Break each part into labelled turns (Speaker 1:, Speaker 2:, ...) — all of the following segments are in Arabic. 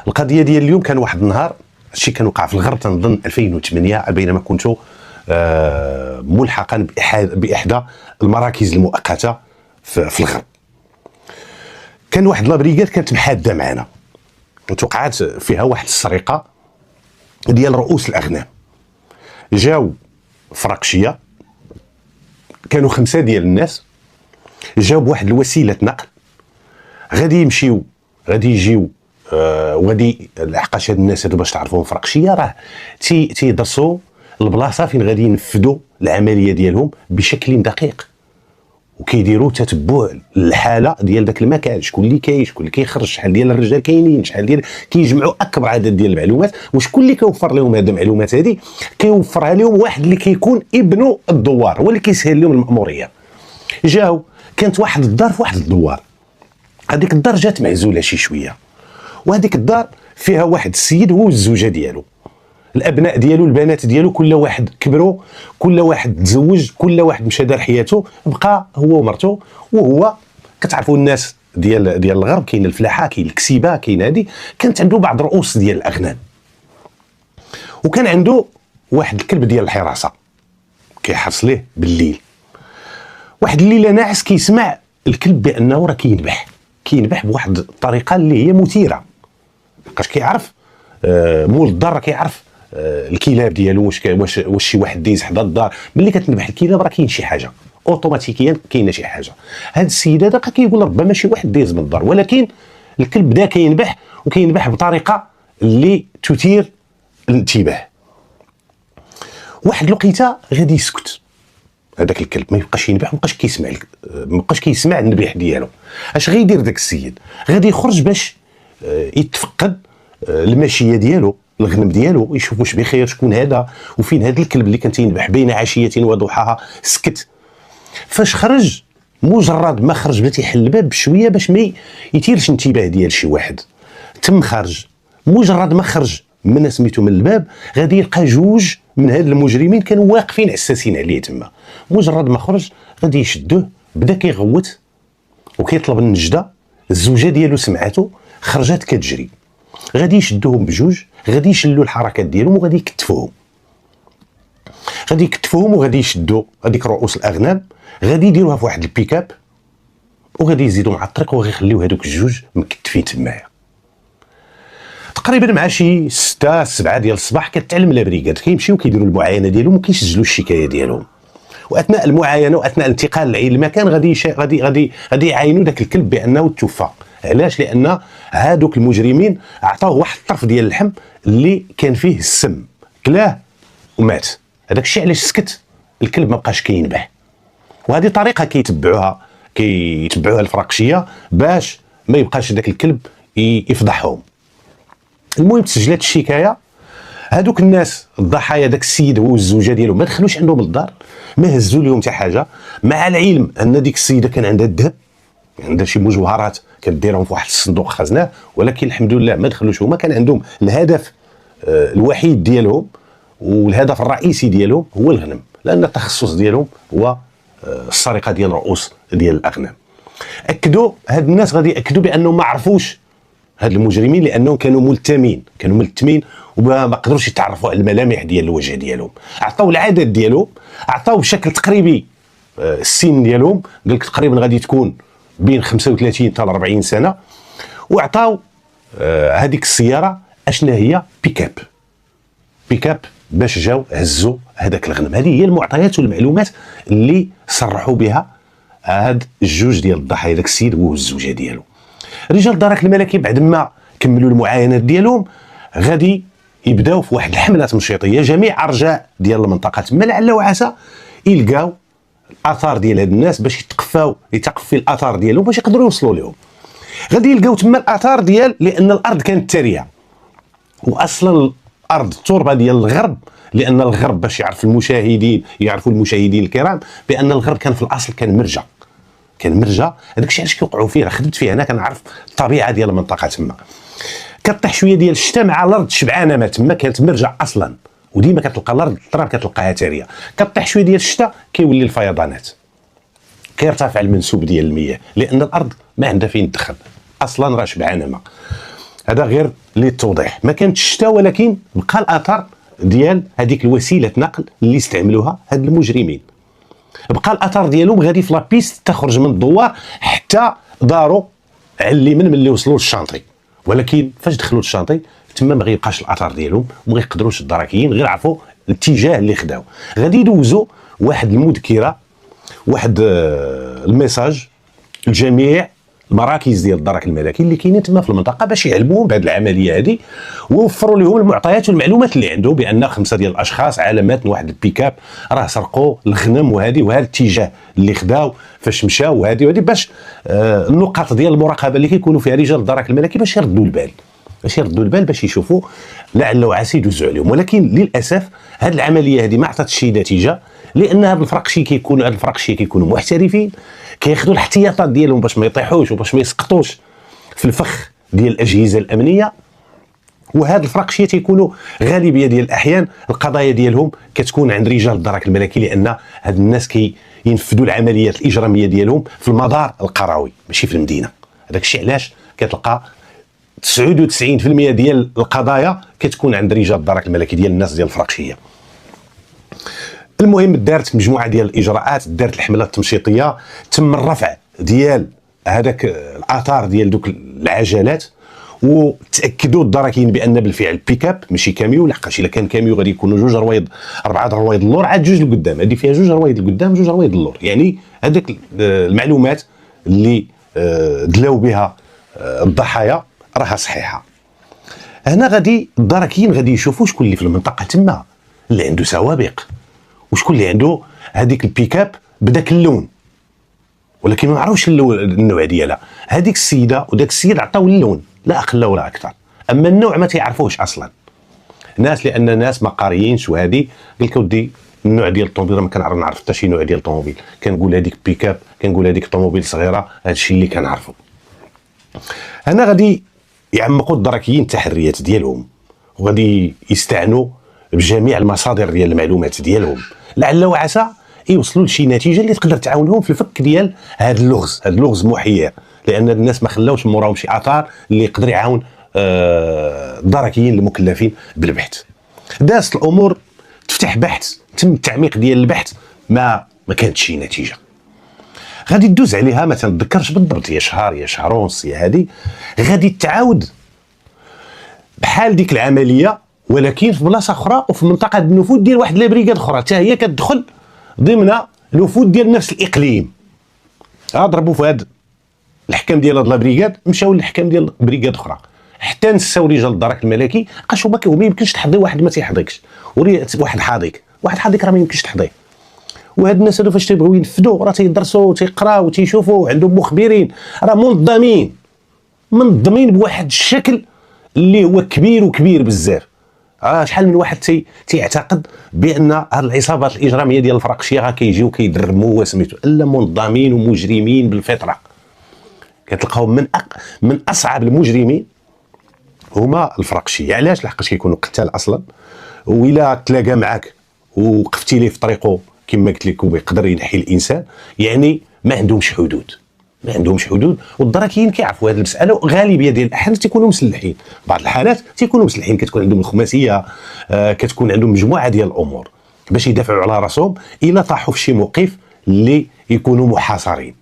Speaker 1: القضيه ديال اليوم كان واحد النهار، الشيء كان وقع في الغرب تنظن 2008 بينما كنت ملحقا باحدى المراكز المؤقته في الغرب. كان واحد لابريغات كانت محاده معنا وتوقعات فيها واحد السرقه ديال رؤوس الاغنام. جاو فراكشيه، كانوا 5 ديال الناس، جاو بواحد الوسيله نقل، غادي يمشيو غادي يجيو وغادي لحقاش هاد الناس هادو باش تعرفوهم فراكشيه راه تيدرسوا البلاصه فين غادي ينفذوا العمليه ديالهم بشكل دقيق، وكيديروا تتبع الحاله ديال داك المكان، شكون اللي كاين، شكون اللي كيخرج، شحال ديال الرجال كاينين، شحال ديال كيجمعوا اكبر عدد ديال المعلومات. وشكون اللي كيوفر لهم هاد المعلومات هادي؟ كيوفرها لهم واحد اللي كيكون ابن الدوار، هو اللي كيسهل لهم المأموريه. جاو كانت واحد الدار في واحد الدوار، هذيك الدار جات معزوله شي شويه، وهذيك الدار فيها واحد السيد هو والزوجه ديالو، الابناء ديالو البنات ديالو كل واحد كبروا، كل واحد تزوج، كل واحد مشى دار حياته، بقى هو ومرته. وهو كتعرفوا الناس ديال الغرب كاين الفلاحه، كاين الكسيبه، كاين هذه، كانت عنده بعض رؤوس ديال الاغنام، وكان عنده واحد الكلب ديال الحراسه كيحرس ليه بالليل. واحد الليله ناعس كيسمع الكلب بانه راه كينبح بواحد الطريقه اللي هي مثيره، لقاش كيعرف مول الدار كيعرف الكلاب ديالو، واش شي واحد دايز حدا الدار. ملي كتنبح الكلاب راه كاين شي حاجه اوتوماتيكيا، كاينه شي حاجه. هذا السيد هذا كيقول ربما شي واحد دايز من الدار، ولكن الكلب بدا كينبح، وكينبح بطريقه اللي تثير الانتباه. واحد الوقيته غادي يسكت هذاك الكلب، ما يبقاش ينبح، ما بقاش كيسمع النبيح ديالو. اش غيدير داك السيد؟ غادي يخرج باش يتفقد الماشيه ديالو، الغنم ديالو، يشوف واش بخير، شكون هذا وفين هذا الكلب اللي كان تينبح بين عشيه وضحاها. سكت. فاش خرج، مجرد ما خرج بدا تيحل الباب بشويه باش ما يثيرش انتباه ديال شي واحد. تم خرج، مجرد ما خرج من سميتو من الباب غادي يلقى 2 من هاد المجرمين كانوا واقفين عساسين عليه تما. مجرد ما خرج غادي يشدوه، بدا كيغوت وكيطلب النجده. الزوجه ديالو سمعته، خرجت كتجري. غادي يشدوهم بجوج، غادي يشلوا الحركات ديالهم وغادي يكتفوهم وغادي يشدوا هذيك رؤوس الاغنام، غادي يديروها في واحد البيكاب وغادي يزيدوا مع الطريق وغيخليو هذوك 2 مكتفين تمايا. تقريبا مع شي 6 7 ديال الصباح كتعلم لابريغاد، كيمشيو كيديروا المعاينه ديالهم وكيسجلوا الشكايه ديالهم. واثناء المعاينه واثناء الانتقال لعين المكان غادي يعاينوا داك الكلب بانه توفى. علاش؟ لان هادوك المجرمين عطاوه واحد الطرف ديال اللحم اللي كان فيه السم، كلاه ومات. هذاك الشيء علاش سكت الكلب، ما بقاش كينبح. وهذه طريقه كيتبعوها الفراكشيه باش ما يبقاش داك الكلب يفضحهم. المهم تسجلت الشكايه، هادوك الناس الضحايا داك السيد هو والزوجه ديالو ما دخلوش عندهم للدار، ما هزوا لهم حتى حاجه، مع العلم ان ديك السيده كان عندها الذهب، عندها شي مجوهرات كديرهم في واحد الصندوق خزناه، ولكن الحمد لله ما دخلوش. هما كان عندهم الهدف الوحيد ديالهم والهدف الرئيسي ديالهم هو الغنم، لان التخصص ديالهم هو السرقه ديال رؤوس ديال الاغنام. اكدوا هاد الناس غادي ياكدوا بانهم ما عرفوش هاد المجرمين، لانهم كانوا ملتمين وما قدروش يتعرفوا على الملامح ديال الوجه ديالهم. عطاو العدد ديالهم، عطاو بشكل تقريبي السن ديالهم، قال لك تقريبا غادي تكون بين 35 حتى 40 سنه، وعطاو هذيك السياره اشنا هي بيكاب باش جاو هزوا هذاك الغنم. هذه هي المعطيات والمعلومات اللي صرحوا بها هاد 2 ديال الضحايا، داك السيد هو والزوجه ديالو. رجال الدرك الملكي بعد ما كملوا المعاينات ديالهم غادي يبداو في واحد الحمله تنشيطيه جميع ارجاء ديال المنطقه تما، لعل وعسى يلقاو الاثار ديال هاد الناس باش يتقفي الاثار ديالهم باش يقدروا يوصلوا لهم. غادي يلقاو تما الاثار ديال، لان الارض كانت تريه، واصلا الارض التربه ديال الغرب، لان الغرب باش يعرفوا المشاهدين الكرام بان الغرب كان في الاصل كان مرجع. هذاك الشيء علاش كيوقعوا فيه، خدمت فيه انا، كنعرف الطبيعه ديال المنطقه تما. كطيح شويه ديال الشتاء مع الارض شبعانه، ما تما كانت مرجع اصلا، وديما كتلقى الارض التراب كتلقاها تاريه. كطيح شويه ديال الشتاء كيولي الفيضانات، كيرتفع المنسوب ديال المياه، لان الارض ما عندها فين تدخل اصلا، راه شبعانه ماء. هذا غير للتوضيح. ما كانتش حتى، ولكن بقى الاثر ديال هذيك الوسيله نقل اللي استعملوها هاد المجرمين، بقى الاثر ديالهم غادي في لابيست تخرج من الدوار حتى داروا على اليمين ملي وصلوا للشانطي. ولكن فاش دخلوا للشانطي تما ما غيبقاش الاثر ديالهم، وما يقدروش الدراكيين غير عرفوا الاتجاه اللي خداو. غادي يدوزوا واحد المذكره، واحد الميساج لجميع المراكز ديال الدرك الملكي اللي كاينين تما في المنطقه باش يعلموهم بهذه العمليه هذه، ووفروا لهم المعطيات والمعلومات اللي عنده بان 5 ديال الاشخاص علامات من واحد البيكاب راه سرقوا الغنم وهذا الاتجاه اللي خداو فاش مشاو وهذه باش النقاط ديال المراقبه اللي كيكونوا فيها رجال الدرك الملكي باش يردوا البال باش يشوفوا لعل وعسى يدوزوا عليهم. ولكن للاسف هذه العمليه هذه ما عطاتش شي نتيجه، لان هاد الفرقشي كيكونوا محترفين، كياخذوا الاحتياطات ديالهم باش ما يطيحوش وباش ما يسقطوش في الفخ ديال الاجهزه الامنيه. وهاد الفرقشيه تيكونوا غالبيه ديال الاحيان القضايا ديالهم كتكون عند رجال الدرك الملكي، لان هاد الناس كينفذوا العمليات الاجراميه ديالهم في المدار القروي ماشي في المدينه. هذاك الشيء علاش كتلقى 99% ديال القضايا كتكون عند رجال الدرك الملكي ديال الناس ديال الفرقشيه. المهم دارت مجموعه ديال الاجراءات، دارت الحمله التمشيطيه، تم الرفع ديال هذاك الاثار ديال دوك العجلات، وتاكدوا الدراكين بان بالفعل بيكاب ماشي كاميو، لحقاش الا كان كاميو غادي يكونوا 2 روايض 4 روايض اللور عاد 2 لقدام، هذه فيها 2 روايض لقدام 2 روايض اللور. يعني هذاك المعلومات اللي دلاو بها الضحايا راها صحيحه. هنا غادي الدراكين غادي يشوفوا شكون اللي في المنطقه تما اللي عنده سوابق، وشكون اللي عنده هذيك البيكاب بداك اللون، ولكن ما نعرفوش النوع ديالها. هذيك السيده وداك السيد عطاو اللون لا اقل ولا اكثر، اما النوع ما تيعرفوش اصلا ناس، لان ناس ما قاريينش. وهذه قال لك ودي النوع ديال الطوموبيل ما كنعرف حتى شي نوع ديال الطوموبيل، كنقول هذيك بيكاب، كنقول هذيك طوموبيل صغيره، هذا الشيء اللي كنعرفو. هنا غادي يعمقوا الدركيين التحريات ديالهم، وغادي يستعنوا بجميع المصادر ديال المعلومات ديالهم، لعل وعسى يوصلوا لشي نتيجه اللي تقدر تعاونهم في الفك ديال هذا اللغز محير، لان الناس ما خلاوش موراهم شي اثار اللي يقدر يعاون الدركيين المكلفين بالبحث. دازت الامور، تفتح بحث، تم التعميق ديال البحث، ما كانتش شي نتيجه. غادي تدوز عليها ما تنتذكرش بالضبط يا شهر يا شهر ونص يا هذه، غادي تعاود بحال ديك العمليه ولكن في بلاصه اخرى وفي منطقه النفوذ ديال واحد لابريكاد اخرى حتى هي كتدخل ضمن نفوذ ديال نفس الاقليم. ضربوا في هذا الحكام ديال هاد لابريكاد، مشاو للحكام ديال بريكاد اخرى، حتى نساو رجال الدرك الملكي. قاشوا ما يمكنش تحضي واحد ما تيحضيكش، واحد حاضيك راه ما يمكنش تحضيه. وهاد الناس هادو فاش تيبغيو ينفذوا راه تيدرسوا وتيقراو وتيشوفوا، عندهم مخبرين، راه منظمين بواحد الشكل اللي هو كبير بزاف. شحال من واحد تيعتقد بان هاد العصابات الاجراميه ديال الفرقشيه راه كيجيو كيدرموا وسميتو، الا منظمين ومجرمين بالفطره. كتلقاهم من اصعب المجرمين هما الفرقشيه. علاش؟ لحقاش كيكونوا قتال اصلا، وإلا تلاقى معك وقفتي ليه في طريقه كما قلت لك وبيقدر ينحي الانسان، يعني ما عندهمش حدود. والدراكيين كيعرفوا هذه المساله، وغالبيه ديال الاحيان تيكونوا مسلحين، بعض الحالات تيكونوا مسلحين، كتكون عندهم الخماسيه، كتكون عندهم مجموعه ديال الامور باش يدافعوا على راسهم الا طاحوا في شي موقف اللي يكونوا محاصرين.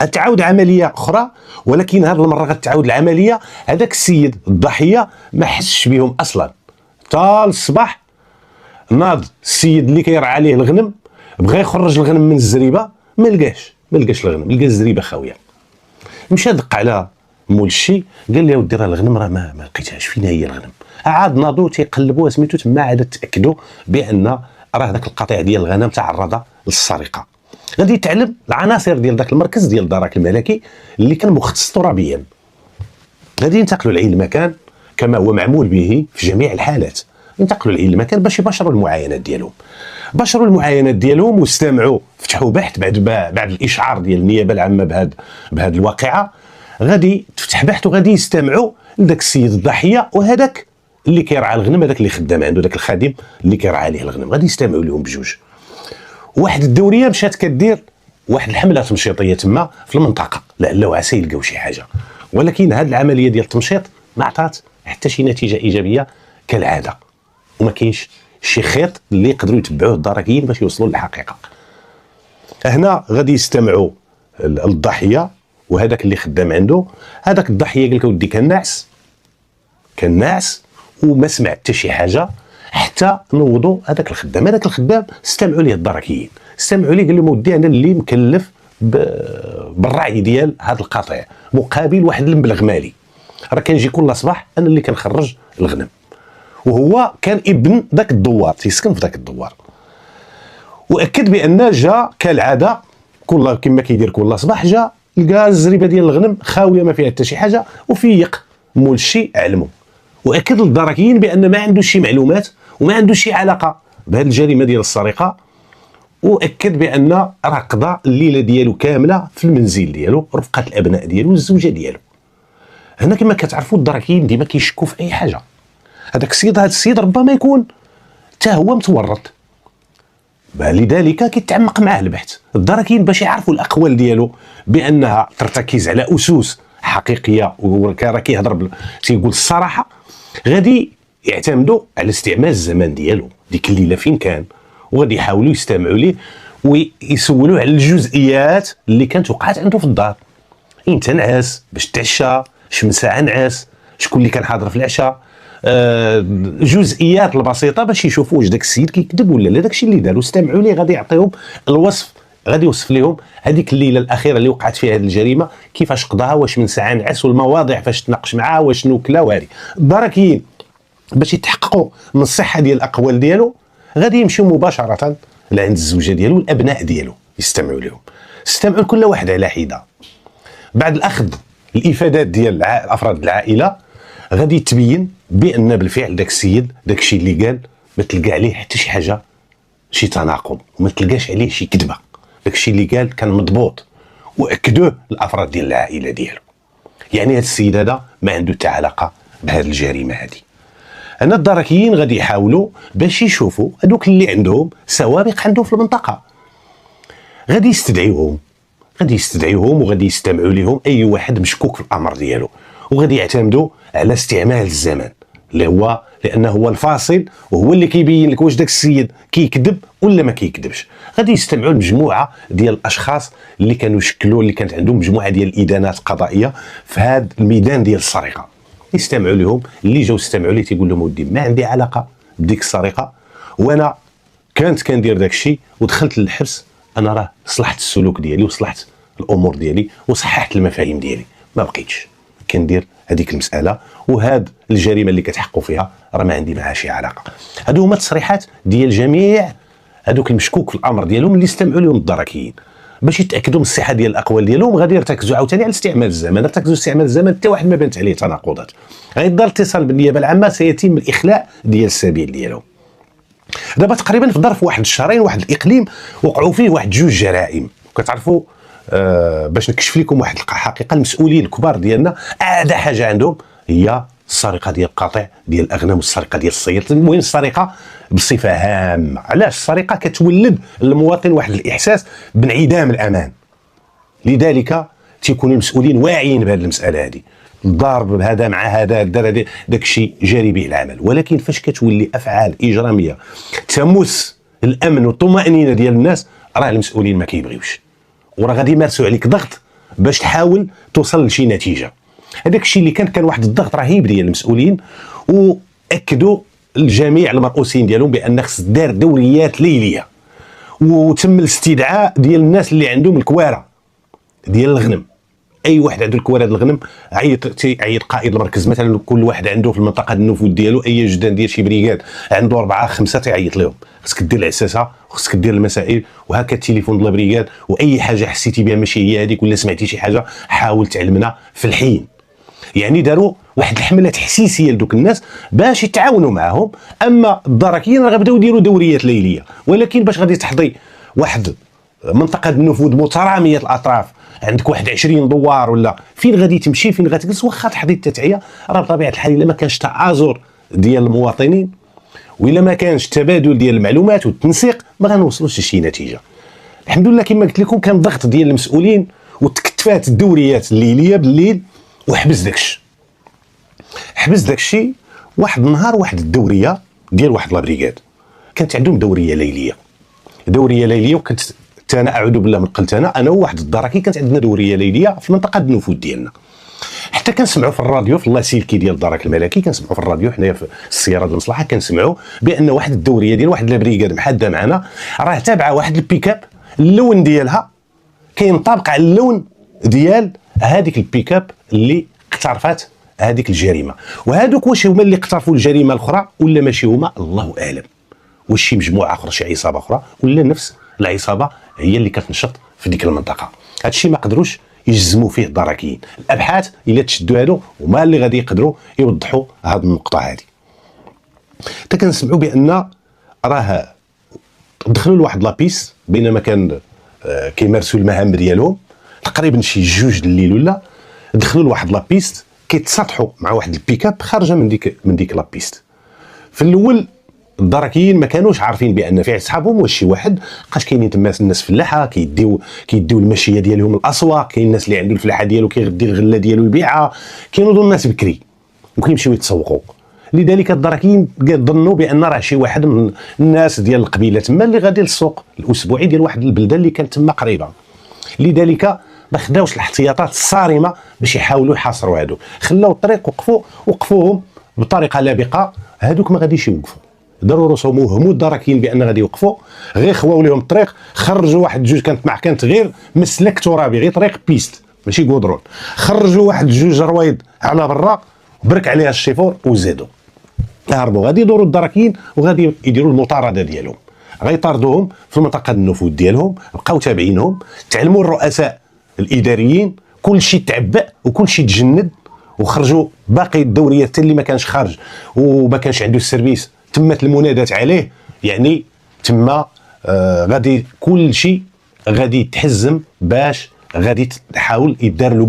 Speaker 1: غتعاود عمليه اخرى، ولكن هذه المره غتعاود العمليه هذاك السيد الضحيه ما حسش بهم اصلا. حتى الصباح ناض السيد اللي كيرعى عليه الغنم، بغى يخرج الغنم من الزريبه، ما لقاش الغنم، لقى الزريبه خاويه. مشى دق على مول الشي، قال لي ودي راه الغنم راه ما لقيتهاش، فين هي الغنم؟ عاد ناضوا تيقلبوا سميتو تما، عاد تاكدوا بان راه داك القطيع ديال الغنم تعرض للسرقه. غادي يتعلم العناصر ديال داك المركز ديال الدرك الملكي اللي كان مختص ترابيا، غادي ينتقلوا لعين المكان كما هو معمول به في جميع الحالات، ينتقلوا لعين المكان باش يباشروا المعاينات ديالهم. واستمعوا، فتحوا بحث بعد الاشعار ديال النيابه العامه بهذه الواقعه. غادي تفتح بحث وغادي يستمعوا لذاك السيد الضحيه وهذاك اللي كيرعى الغنم، هذاك اللي خدام عنده، ذاك الخادم اللي كيرعى عليه الغنم، غادي يستمعوا لهم بجوج. واحد الدوريه مشات كدير واحد الحمله تمشيطيه تما في المنطقه، لعل وعسى يلقاو شي حاجه. ولكن هذه العمليه ديال التمشيط ما عطات حتى شي نتيجه ايجابيه كالعاده، وما كاينش شي خيط اللي يقدروا يتبعوه الدركيين باش يوصلوا للحقيقه. هنا غادي يستمعوا الضحيه وهذاك اللي خدام عنده. هذاك الضحيه قال لك اودي كان ناعس وما سمع حتى شي حاجه حتى نوضوا هذاك الخدام استمعوا ليه الدركيين، استمعوا ليه قال لهم ودي انا اللي مكلف بالرعي ديال هذا القطيع مقابل واحد المبلغ مالي، راه كنجي كل صباح انا اللي كنخرج الغنم. وهو كان ابن ذاك الدوار، تيسكن في ذاك الدوار. واكد بان جا كالعاده كما كيدير كل صباح، جا لقى الزريبه ديال الغنم خاويه ما فيها حتى شي حاجه، وفيق مول الشي علمو. واكد للدركيين بان ما عنده شي معلومات وما عنده شي علاقه بهذه الجريمه ديال السرقه، واكد بان راه قضى الليله ديالو كامله في المنزل ديالو رفقه الابناء ديالو والزوجه ديالو. هنا كما كتعرفوا الدركيين ديما كيشكوا في اي حاجه. هذا السيد ربما يكون حتى هو متورط، لذلك كيتعمق معاه البحث. الدركيين باش يعرفوا الاقوال ديالو بانها ترتكز على اسس حقيقيه وراه كيهضر تيقول الصراحه، غادي يعتمدوا على استعمال الزمان ديالو ديك الليله فين كان، وغادي يحاولوا يستمعوا ليه ويسولوا على الجزئيات اللي كانت وقعت عنده في الدار. انت نعاس باش تعشى، شمن ساعه نعاس، شكون اللي كان حاضر في العشاء، الجزئيات البسيطه باش يشوفوا واش داك السيد كيكذب ولا لا. داكشي اللي داروا استمعوا ليه، غادي يعطيهم الوصف، غادي يوصف لهم هذيك الليله الاخيره اللي وقعت فيها هذه الجريمه كيفاش قضاها، واش من ساعه نعس، والمواضيع فاش تناقش معاه، وشنو كلا وهذه. الدركيين باش يتحققوا من الصحه ديال الاقوال ديالو غادي يمشيو مباشره لعند الزوجه ديالو والابناء ديالو يستمعوا لهم. استمعوا لكل واحد على حده. بعد الاخذ الافادات ديال افراد العائله غادي تبين بان بالفعل داك السيد داك الشيء اللي قال ما تلقى عليه حتى شي حاجه، شي تناقض، وما تلقاش عليه شي كذبه. داك الشيء اللي قال كان مضبوط، واكدوه الافراد ديال العائله ديالو. يعني هذا السيد هذا ما عنده حتى علاقه بهذه الجريمه هذه. انا الدركيين غادي يحاولوا باش يشوفوا هذوك اللي عندهم سوابق عندهم في المنطقه، غادي يستدعيوهم وغادي يستمعوا لهم اي واحد مشكوك في الامر ديالو، وغادي يعتمدوا على استعمال الزمن اللي هو لانه هو الفاصل وهو اللي كيبين لك واش داك السيد كيكذب ولا ما كيكذبش. غادي يستمعوا لمجموعه ديال الاشخاص اللي كانوا يشكلوا، اللي كانت عندهم مجموعه ديال الادانات القضائيه في هذا الميدان ديال السرقه. يستمعوا لهم، اللي جاوا استمعوا ليه تيقول لهم ودي ما عندي علاقه بديك السرقه، وانا كانت كندير داك الشيء ودخلت للحبس، انا راه صلحت السلوك ديالي وصلحت الامور ديالي وصححت المفاهيم ديالي، ما بقيتش كندير هذيك المساله، وهاد الجريمه اللي كتحققوا فيها راه ما عندي معها شي علاقه. هادو هما التصريحات ديال جميع هادوك المشكوك في الامر ديالهم اللي استمعوا لهم الدركيين باش يتاكدوا من الصحه ديال الاقوال ديالهم. غادي يرتكزوا عاوتاني على استعمال الزمن، يرتكزوا استعمال الزمن حتى واحد ما بانت عليه تناقضات. غيدار اتصال بالنيابه العامه، سيتم الاخلاء ديال السبيل ديالهم. دابا تقريبا في ظرف واحد الشهرين واحد الاقليم وقعوا فيه واحد جوج جرائم. كتعرفوا باش نكشف لكم واحد الحقيقه، المسؤولين الكبار ديالنا اعدى حاجه عندهم هي السرقه ديال القطيع ديال الاغنام والسرقه ديال الصيد. المهم السرقه بصفه هامه. علاش؟ السرقه كتولد للمواطن واحد الاحساس بانعدام الامان، لذلك تيكونوا المسؤولين واعيين بهذه المساله هذه. الضرب هذا مع هذا دار داك الشيء جاري به العمل، ولكن فاش كتولي افعال اجراميه تمس الامن والطمانينه ديال الناس، راه المسؤولين ما كيبغيوش، وراه غادي يمارسوا عليك ضغط باش تحاول توصل لشي نتيجه. هذاك الشيء اللي كان واحد الضغط رهيب ديال المسؤولين، واكدوا الجميع المرؤوسين ديالهم بان خص دار دوريات ليليه، وتم الاستدعاء ديال الناس اللي عندهم الكواره ديال الغنم. اي واحد عنده الكواره ديال الغنم عيط قائد المركز مثلا، كل واحد عنده في المنطقه النفوذ ديالو اي جدان ديال شي بريغاد عنده 4 5 تيعيط لهم، خصك دير العساسه وخصك دير المسائل، وهكا التليفون ديال البريغاد، واي حاجه حسيتي بها ماشي هي هذيك ولا سمعتي شي حاجه حاول تعلمنا في الحين. يعني داروا واحد الحمله تحسيسيه لدوك الناس باش يتعاونوا معاهم. اما الدركيين راه غيبداو يديروا دوريات ليليه، ولكن باش غادي تحضي واحد منطقه النفوذ متراميه الاطراف، عندك واحد 20 دوار ولا فين غادي تمشي فين غتجلس، واخا تحضي التدعيه، راه بطبيعه الحال الا ما كانش تآزر ديال المواطنين والا ما كانش تبادل ديال المعلومات والتنسيق ما غنوصلوش لشي نتيجه. الحمد لله كما قلت لكم كان ضغط ديال المسؤولين وتكتفات الدوريات الليليه بالليل وحبس داكشي. حبس داك الشيء. واحد النهار واحد الدوريه ديال واحد لابريغاد كانت عندهم دوريه ليليه، وكنت انا اعوذ بالله من قلت انا وواحد الدراكي كانت عندنا دوريه ليليه في منطقه النفوذ ديالنا. حتى كنسمعوا في الراديو في اللاسلكي ديال الدرك الملكي، كنسمعوا في الراديو حنايا في السياره ديال المصلحه، كنسمعوا بان واحد الدوريه ديال واحد لابريغاد محاده معنا راه تابعه واحد البيكاب، اللون ديالها كينطبق على اللون ديال هذيك البيكاب اللي اقترفت هذيك الجريمه. وهذوك واش هما اللي اقترفوا الجريمه الاخرى ولا ماشي هما؟ الله اعلم. واش شي مجموعه اخرى، شي عصابه اخرى، ولا نفس العصابه هي اللي كتنشط في ديك المنطقه؟ هذا الشيء ما قدروش يجزموا فيه الدراكيين. الابحاث الا تشدوا هادو هما اللي غادي يقدروا يوضحوا هذه النقطه هذه. حتى كنسمعوا بان راه دخلوا لواحد لابيس بينما كان كيمارسوا المهام ديالهم، تقريبا شي 2 الليل ولا، دخلوا لواحد لابيست كيتسطحوا مع واحد البيكاب خارجه من ديك لابيست. في الاول الدراكيين ما كانوش عارفين بان فيه صحابهم واش شي واحد، بقاش كاينين تما الناس فلاحه كيديو الماشيه ديالهم الاسواق، كاين الناس اللي عنده الفلاحه ديالو كيغدي الغله ديالو يبيعها، كينوضوا الناس بكري وكيمشيو يتسوقوا. لذلك الدراكيين ظنوا بان راه شي واحد من الناس ديال القبيله تما اللي غادي للسوق الاسبوعي ديال واحد البلده اللي كانت تما قريبه. لذلك ما خداوش الاحتياطات الصارمه باش يحاولوا يحاصروا هادو، خلاو الطريق وقفوهم بطريقه لابقه. هادوك ما غاديش يوقفوا، داروا راسهم وهموا الدراكيين بان غادي يوقفوا، غير خواو لهم الطريق، خرجوا واحد 2 كانت غير مسلك ترابي، غير طريق بيست ماشي قدرون، خرجوا واحد 2 روايض على برا، برك عليها الشيفور وزادوا هربوا. غادي يدوروا الدراكيين وغادي يديروا المطارده ديالهم، غيطاردوهم في منطقه النفوذ ديالهم، بقاو تابعينهم، تعلموا الرؤساء الاداريين، كل شيء تعبأ وكل شيء تجند، وخرجوا باقي الدوريات حتى اللي ما كانش خارج وما كانش عنده السيرفيس تمت المنادات عليه. يعني تما غادي كل شيء غادي يتحزم باش غادي تحاول يدار لو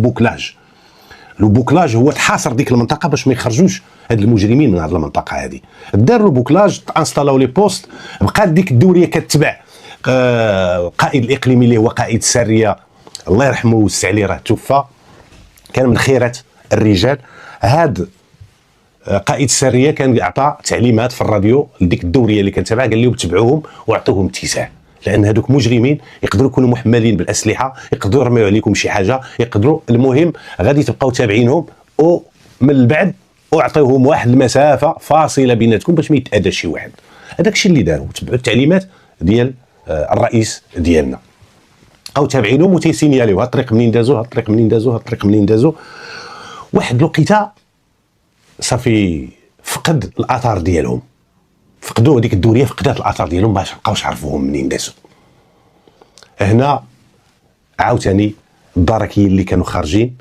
Speaker 1: بوكلاج هو تحاصر ديك المنطقه باش ما يخرجوش هاد المجرمين من هاد المنطقه هذه. دار لو بوكلاج، انستالاو لي بوست، بقات ديك الدوريه كتبع القائد الاقليمي اللي هو قائد السريه الله يرحمه ويوسع عليه، راه توفى، كان من خيرة الرجال. هاد قائد السريه كان اعطى تعليمات في الراديو لديك الدوريه اللي كانت تابعه، قال لهم تبعوهم واعطوهم اتساع، لان هذوك مجرمين يقدروا يكونوا محملين بالاسلحه، يقدروا يرميو عليكم شي حاجه، يقدروا، المهم غادي تبقاو تابعينهم ومن البعد اعطيوهم واحد المسافه فاصله بيناتكم باش ما يتاذاش شي واحد. هذاك الشيء اللي داروا، تبعوا التعليمات ديال الرئيس ديالنا، او تابعينهم وتيسينياليو هاد الطريق منين دازوا، هاد الطريق منين دازوا، هاد الطريق منين دازوا. واحد الوقيته صافي فقد الاثار ديالهم، فقدوا هذيك الدوريه، فقدات الاثار ديالهم، ما بقاوش عرفوهم منين دازوا. هنا عاوتاني الدراكيين اللي كانوا خارجين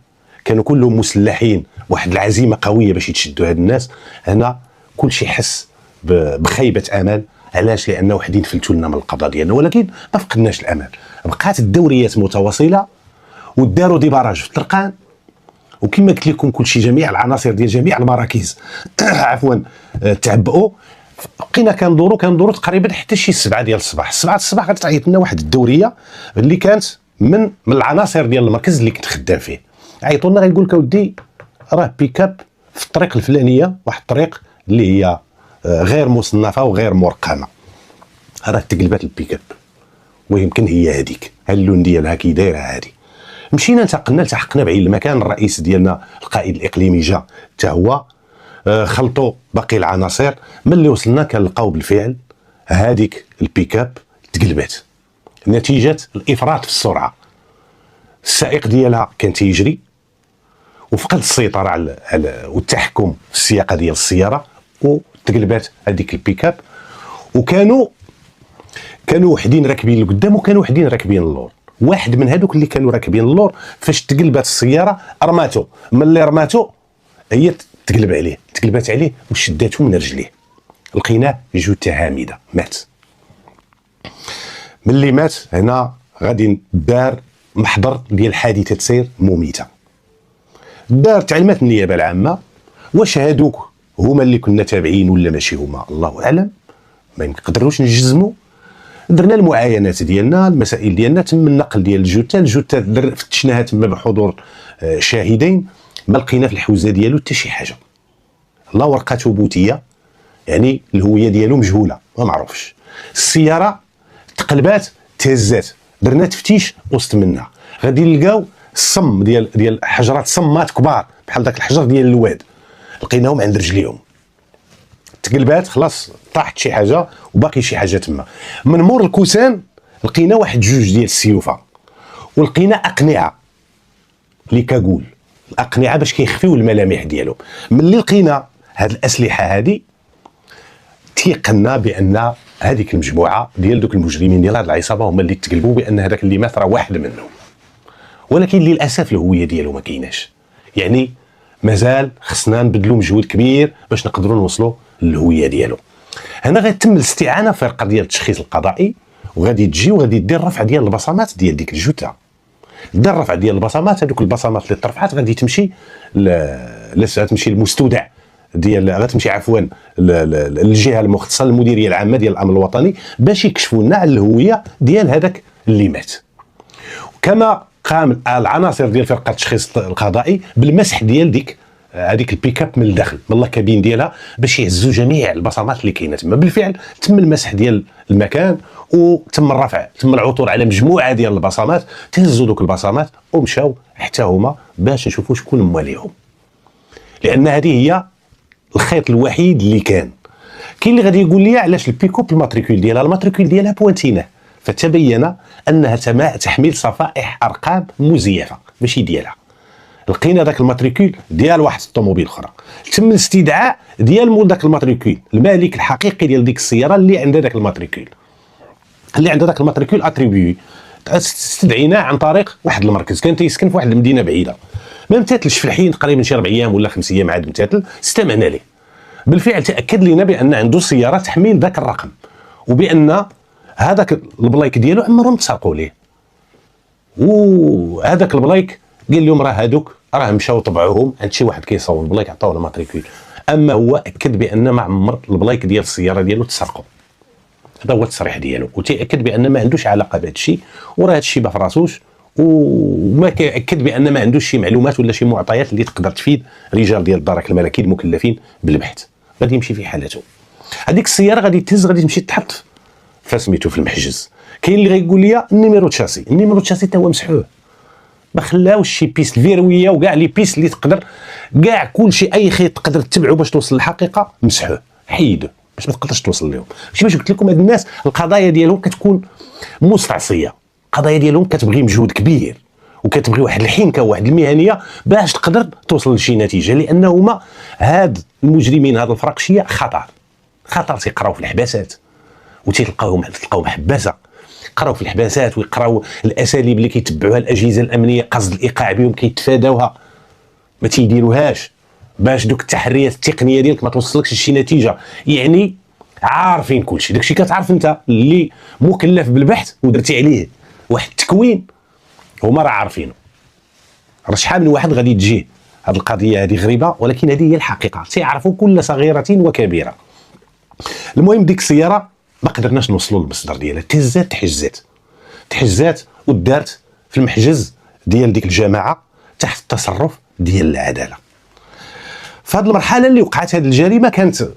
Speaker 1: كانوا كلهم مسلحين، واحد العزيمه قويه باش يتشدوا هاد الناس. هنا كل شيء حس بخيبه امل. علاش؟ لان وحدين فلتوا لنا من القضاء ديالنا، ولكن ما فقدناش الامل. بقات الدوريات متواصله وداروا دي باراج في الطرقان، وكما قلت لكم كل شيء، جميع العناصر ديال جميع المراكز عفوا تعبئوا. بقينا كندوروا تقريبا حتى شي 7 ديال الصباح. 7 الصباح غتعيط لنا واحد الدوريه اللي كانت من العناصر ديال المركز اللي كنت خدام فيه، عيطوا لنا غيقول لك اودي راه بيكاب في الطريق الفلانيه، واحد الطريق اللي هي غير مصنفه وغير مرقمه، راه تقلبات البيكاب ويمكن هي هذيك اللون ديالها كي دايره هذه. مشينا التحقنا بعين المكان، الرئيس ديالنا القائد الاقليمي جا حتى هو، خلطوا باقي العناصر. ملي وصلنا كنلقاو بالفعل هذيك البيكاب تقلبات نتيجه الافراط في السرعه. السائق ديالها كان تيجري وفقد السيطره على والتحكم في السياقه ديال السياره، وتقلبات هذيك البيكاب. وكانوا وحدين راكبين لقدام وكانوا وحدين راكبين اللور. واحد من هذوك اللي كانوا راكبين اللور فاش تقلبات السياره رماتو، ملي رماتو هي تقلبات عليه وشداتو من رجليه، لقيناه جثه هامده، مات. ملي مات هنا غادي دار محضر ديال حادثه سير مميته، دار تعليمات النيابه العامه. واش هادوك هما اللي كنا تابعين ولا ماشي هما؟ الله اعلم، ما نقدروش نجزموا. درنا المعاينات ديالنا، المسائل ديالنا، تم النقل ديال الجثه فتشناها تما بحضور شاهدين، ما لقينا في الحوزه ديالو حتى شي حاجه. لا ورقه ثبوتيه، يعني الهويه ديالو مجهوله ما معروفش. السياره تقلبات تهزات، درنا تفتيش وسط منها، غادي نلقاو الصم ديال حجرات صمات كبار بحال داك الحجر ديال الواد، لقيناهم عند رجليهم. تقلبات خلاص طاحت شي حاجه وباقي شي حاجه تما. من مور الكوسان لقينا واحد جوج ديال السيوفه، ولقينا اقنعه لي كاغول، الاقنعه باش كيخفيو الملامح ديالهم. ملي لقينا هاد الاسلحه هادي تيقنا بان هذيك المجموعه ديال دوك المجرمين ديال هاد العصابه هما اللي تقلبوا بان هذاك اللي مات راه واحد منهم، ولكن للاسف الهويه ديالو ما كايناش. يعني مازال خصنا نبذلوا مجهود كبير باش نقدروا نوصلوا للهويه ديالو. هنا غيتم الاستعانه في فرقه ديال التشخيص القضائي، وغادي تجي وغادي دير رفع ديال البصمات ديال ديك الجثه. دير رفع ديال البصمات، هذوك البصمات اللي طرفعات غادي تمشي تمشي للمستودع ديال، غتمشي عفوا للجهه المختصه المديريه العامه ديال الامن الوطني باش يكشفوا لنا على الهويه ديال هذاك اللي مات. كما قام العناصر ديال فرقه التشخيص القضائي بالمسح ديال ديك هذيك البيكاب من الداخل من الكابين ديالها باش يهزوا جميع البصمات اللي كاينه تما. بالفعل تم المسح ديال المكان وتم الرفع، تم العثور على مجموعه ديال البصمات، تهزوا دوك البصمات ومشاو حتى هما باش نشوفوا شكون مواليهم، لان هذه هي الخيط الوحيد اللي كان. كاين اللي غادي يقول لي علاش البيكوب الماتريكول ديالها بوانتينه، فتبين انها تحمل صفائح ارقام مزيفه ماشي ديالها. لقينا داك الماتريكول ديال واحد الطوموبيل اخرى، تم الاستدعاء ديال مول داك الماتريكول، المالك الحقيقي ديال ديك السياره اللي عندها داك الماتريكول اتريبيوي. استدعيناه عن طريق واحد المركز كان تيسكن في واحد المدينه بعيده، ما امتثلش في الحين تقريبا شي 4 ايام ولا 5 ايام عاد امتثل. استمعنا ليه، بالفعل تاكد لنا بان عنده سياره تحمل ذاك الرقم، وبان هذاك البلايك ديالو عمرهم تسرقوا ليه. وهذاك البلايك قال لهم راه هادوك راه مشاو طبعوهم عند شي واحد كيصور البلايك عطاوه الماتريكول، اما هو اكد بان ما عمر البلايك ديال السياره ديالو تسرقوا. هذا هو التصريح ديالو، وتاكد بان ما عندوش علاقه بهذا الشيء، وراه هذا الشيء ما في راسوش، وما كيأكد بان ما عندوش شي معلومات ولا شي معطيات اللي تقدر تفيد رجال ديال الدرك الملكي المكلفين بالبحث. غادي يمشي في حالته. هذيك السياره غادي تمشي تحط فسميتو في المحجز. كاين اللي غيقول لي النيميرو تشاسي حتى هو مسحوه، ما خلاوش شي بيس الفيرويه وكاع لي بيس اللي تقدر كاع كلشي اي خيط تقدر تتبعه باش توصل للحقيقه مسحوه حيدوه باش ما تقدرش توصل لهم. ماشي باش قلت لكم هاد الناس القضايا ديالهم كتكون مستعصيه، القضايا ديالهم كتبغي مجهود كبير وكتبغي واحد الحنكه وواحد المهنيه باش تقدر توصل لشي نتيجه، لانهما هاد المجرمين هاد الفرقشيه خطر تيقراو في الحباسات تلقاوهم حباسه، يقراو في الحباسات ويقراو الاساليب اللي كيتبعوها الاجهزه الامنيه قصد الايقاع بهم كيتفاداوها، ما تيديروهاش باش دوك التحريات التقنيه ديالك ما توصلكش لشي نتيجه. يعني عارفين كلشي، داكشي كتعرف انت اللي مكلف بالبحث ودرتي عليه واحد التكوين، هما راه عارفينه. راه شحال من واحد غادي تجيه هاد القضيه هذه غريبه، ولكن هذه هي الحقيقه، تيعرفوا كل صغيره وكبيره. المهم ديك السياره ما قدرناش نوصلوا للمصدر ديالها، تحجزات ودارت في المحجز ديال ديك الجماعه تحت التصرف ديال العداله. في هذه المرحله اللي وقعت هذه الجريمه كانت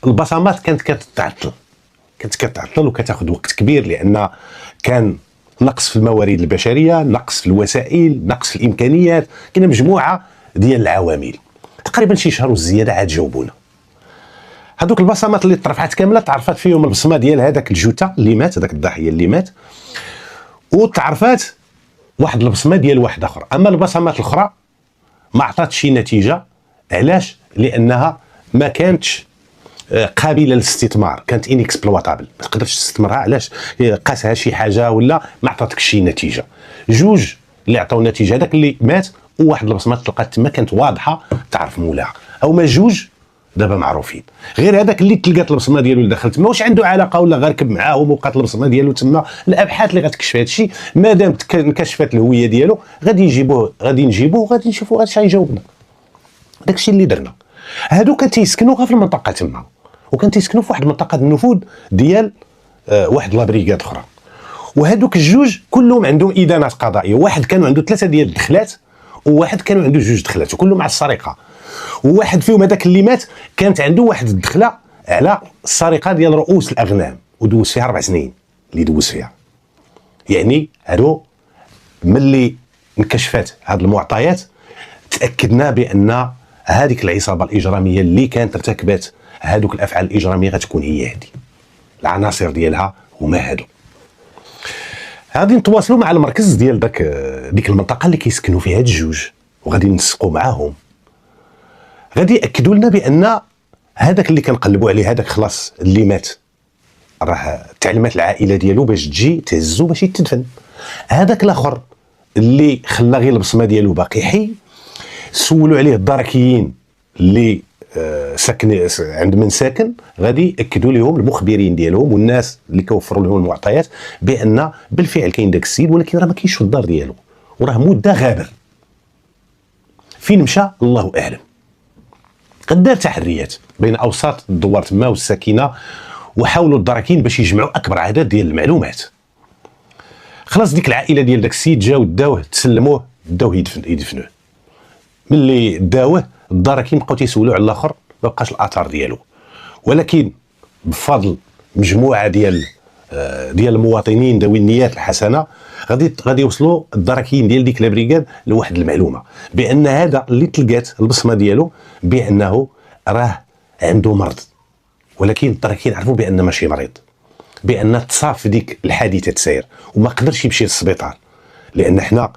Speaker 1: البصمات كانت كتعطل وكتاخذ وقت كبير، لان كان نقص في الموارد البشريه، نقص في الوسائل، نقص في الامكانيات، كاينه مجموعه ديال العوامل. تقريبا شي شهر وزياده عاد جاوبونا. هذوك البصمات اللي طرفعت كامله تعرفات فيهم البصمه ديال هذاك الجثه اللي مات، هذاك الضحيه اللي مات، وتعرفات واحد البصمه ديال واحد اخر. اما البصمات الاخرى ما عطاتش شي نتيجه. علاش؟ لانها ما كانتش قابله للاستثمار، كانت انكسبلواتابل، ما تقدرش تستثمرها. علاش؟ قاسها شي حاجه ولا ما عطاتكش شي نتيجه. جوج اللي عطاو النتيجه، هذاك اللي مات وواحد البصمات تلقات تما كانت واضحه تعرف مولاها، او ما جوج دابا معروفين. غير هذاك اللي تلقات البصمه ديالو اللي دخل تما واش عنده علاقه ولا غير ركب معاهم وبقات البصمه ديالو تما. الابحاث اللي غتكشف هذا الشيء مادام انكشفت الهويه ديالو غادي نجيبوه وغادي نشوفوا اش غيجاوبنا. داك الشيء اللي درنا. هادو كان تيسكنوا غير في المنطقه تما، وكان تيسكنوا في واحد المنطقه النفوذ ديال واحد لابريغاد اخرى. وهادوك الجوج كلهم عندهم ادانات قضائيه، واحد كانوا عنده 3 ديال الدخلات وواحد كانوا عنده 2 دخلات، وكلهم مع السرقه. وواحد فيهم هذاك اللي مات كانت عنده واحد الدخله على السرقه ديال رؤوس الاغنام، ودوز فيها 4 سنين اللي دوز فيها. يعني هادو ملي انكشفات هاد المعطيات تاكدنا بان هذيك العصابه الاجراميه اللي كانت ارتكبت هذوك الافعال الاجراميه غتكون هي هذه، العناصر ديالها هما هادو. غادي نتواصلوا مع المركز ديال ديك المنطقه اللي كيسكنوا فيها هاد الجوج، وغادي نسقوا معاهم، غادي ياكدوا لنا بان هذاك اللي كنقلبوا عليه، هذاك خلاص اللي مات، راه تعلمات العائله ديالو باش تجي تهزو باش يتدفن. هذاك الاخر اللي خلى غير البصمه ديالو باقي حي، سولوا عليه الدركيين اللي ساكن عند من ساكن، غادي ياكدوا لهم المخبرين ديالهم والناس اللي كيوفروا لهم المعطيات بان بالفعل كاين داك السيد، ولكن راه ما كاينش في الدار ديالو، وراه مده غابر. فين مشى الله اعلم. قد دار تحريات بين اوساط الدوار تما والساكنه، وحاولوا الدركين باش يجمعوا اكبر عدد ديال المعلومات. خلاص ديك العائله ديال داك السيد جاو داوه تسلموه، داوه يدفنوه. ملي داوه الدركين بقاو تيسولوا على الاخر، ما بقاش الاثار ديالو، ولكن بفضل مجموعه ديال المواطنين ذوي النيات الحسنه غادي يوصلوا الدركين ديال ديك لابريكاد لواحد المعلومه بان هذا اللي تلقات البصمه ديالو بانه راه عنده مرض، ولكن الدركين عرفوا بان ماشي مريض، بان تصاب في ديك الحادثه سير وما قدرش يمشي للسبيطار. لان حنا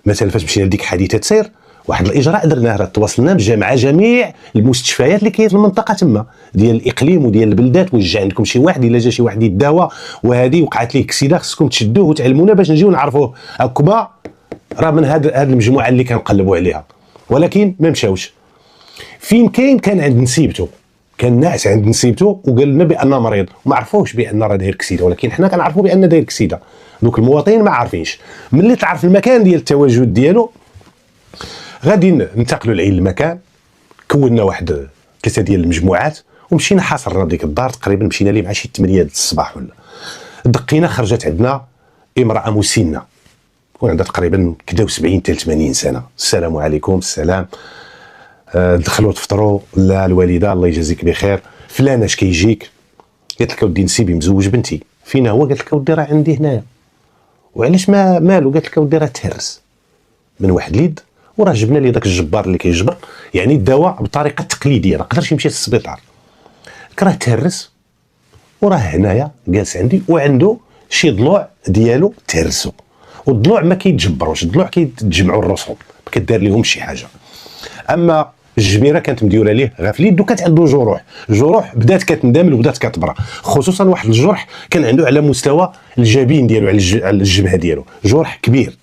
Speaker 1: مثلا فاش مشينا لديك حادثه سير واحد الاجراء درناه، راه تواصلنا مع جميع المستشفيات اللي كاين في المنطقه تما ديال الاقليم وديال البلدات، واش جا عندكم شي واحد الا جا شي واحد يداوى وهذه وقعت ليه كسيده خصكم تشدوه وتعلمونا باش نجيو نعرفوه. هكما راه من هاد المجموعه اللي كنقلبوا عليها، ولكن ما مشاوش. فين كان عند نسيبته، كان ناعس عند نسيبته وقال لنا بانه مريض، وما عرفوش بان راه داير كسيده، ولكن حنا كنعرفوا بان داير كسيده. دوك المواطنين ما عارفينش. ملي تعرف المكان ديال التواجد ديالو غادي ننتقلوا لعين المكان. كونا واحد 3 ديال المجموعات ومشينا حاصرنا ديك الدار، تقريبا مشينا ليه مع شي 8 الصباح ولا دقينا. خرجت عندنا امراه مسنه تكون عندها تقريبا كدا 70 حتى 80 سنه. السلام عليكم. السلام. دخلوا تفطروا. لا الوالده الله يجازيك بخير، فلان اش كيجيك؟ قالت لك اودي نسيبي مزوج بنتي. فين هو؟ قالت لك اودي راه عندي هنايا. وعلاش ما مالو؟ قالت لك اودي راه تهرس من واحد اليد، وراه جبنا ليه داك الجبار اللي كيجبر، يعني الدواء بطريقه تقليديه، ما قدرش يمشي للسبيطار. راه تهرس وراه هنايا جالس عندي، وعنده شي ضلوع ديالو تهرسوا، والضلوع ما كيتجبروش، الضلوع كيتجمعوا الرسوم، ما كدار لهم شي حاجه. اما الجميره كانت مديوره ليه غير في اليد، وكانت عنده جروح بدات كتندمل وبدات كتبرى، خصوصا واحد الجرح كان عنده على مستوى الجبين ديالو، على الجبهه ديالو جرح كبير.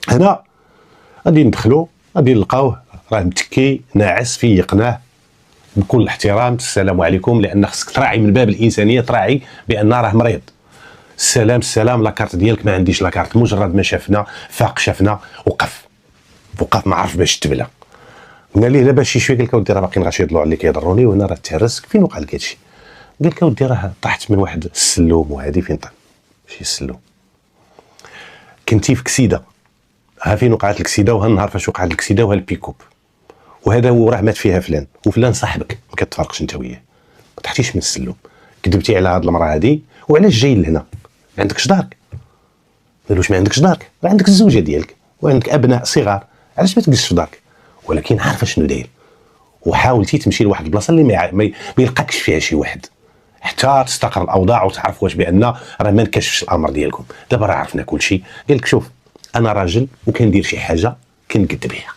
Speaker 1: هنا غادي ندخلوا غادي نلقاوه راه متكي ناعس، فيقناه بكل احترام. السلام عليكم، لان خصك تراعي من باب الانسانيه، تراعي بان راه مريض. السلام لاكارت ديالك؟ ما عنديش لاكارت. مجرد ما شافنا فاق، شافنا وقف ما عرف باش تبلى. قلنا ليه لا باش شويه، قال لك اودي راه باقيين غير شي ضلوع اللي كيضروني، وانا راه تهرس. فين وقع لك هادشي؟ قال لك اودي راه طحت من واحد السلوم، وهذه فين طاح شي سلوم، كنتي في كسيده. ها فين وقعت الكسيده، وها النهار فاش وقعت الكسيده، وها البيكوب، وهذا هو راه مات فيها فلان، وفلان صاحبك ما كتفرقش انت وياه، ما طحتيش من السلوم. كذبتي على هاد المراه هادي، وعلاش جاي لهنا؟ ما عندكش دارك؟ قالوش ما عندكش دارك، راه عندك الزوجه ديالك وعندك ابناء صغار، علاش ما تجلسش في دارك؟ ولكن عارفه شنو داير، وحاولتي تمشي لواحد البلاصه اللي ما يلقاكش فيها شي واحد حتى تستقر الاوضاع وتعرف واش بان راه ما نكشفش الامر ديالكم. دابا راه عرفنا كل شيء. قال لك شوف، انا راجل وكندير شي حاجه كنقد بها،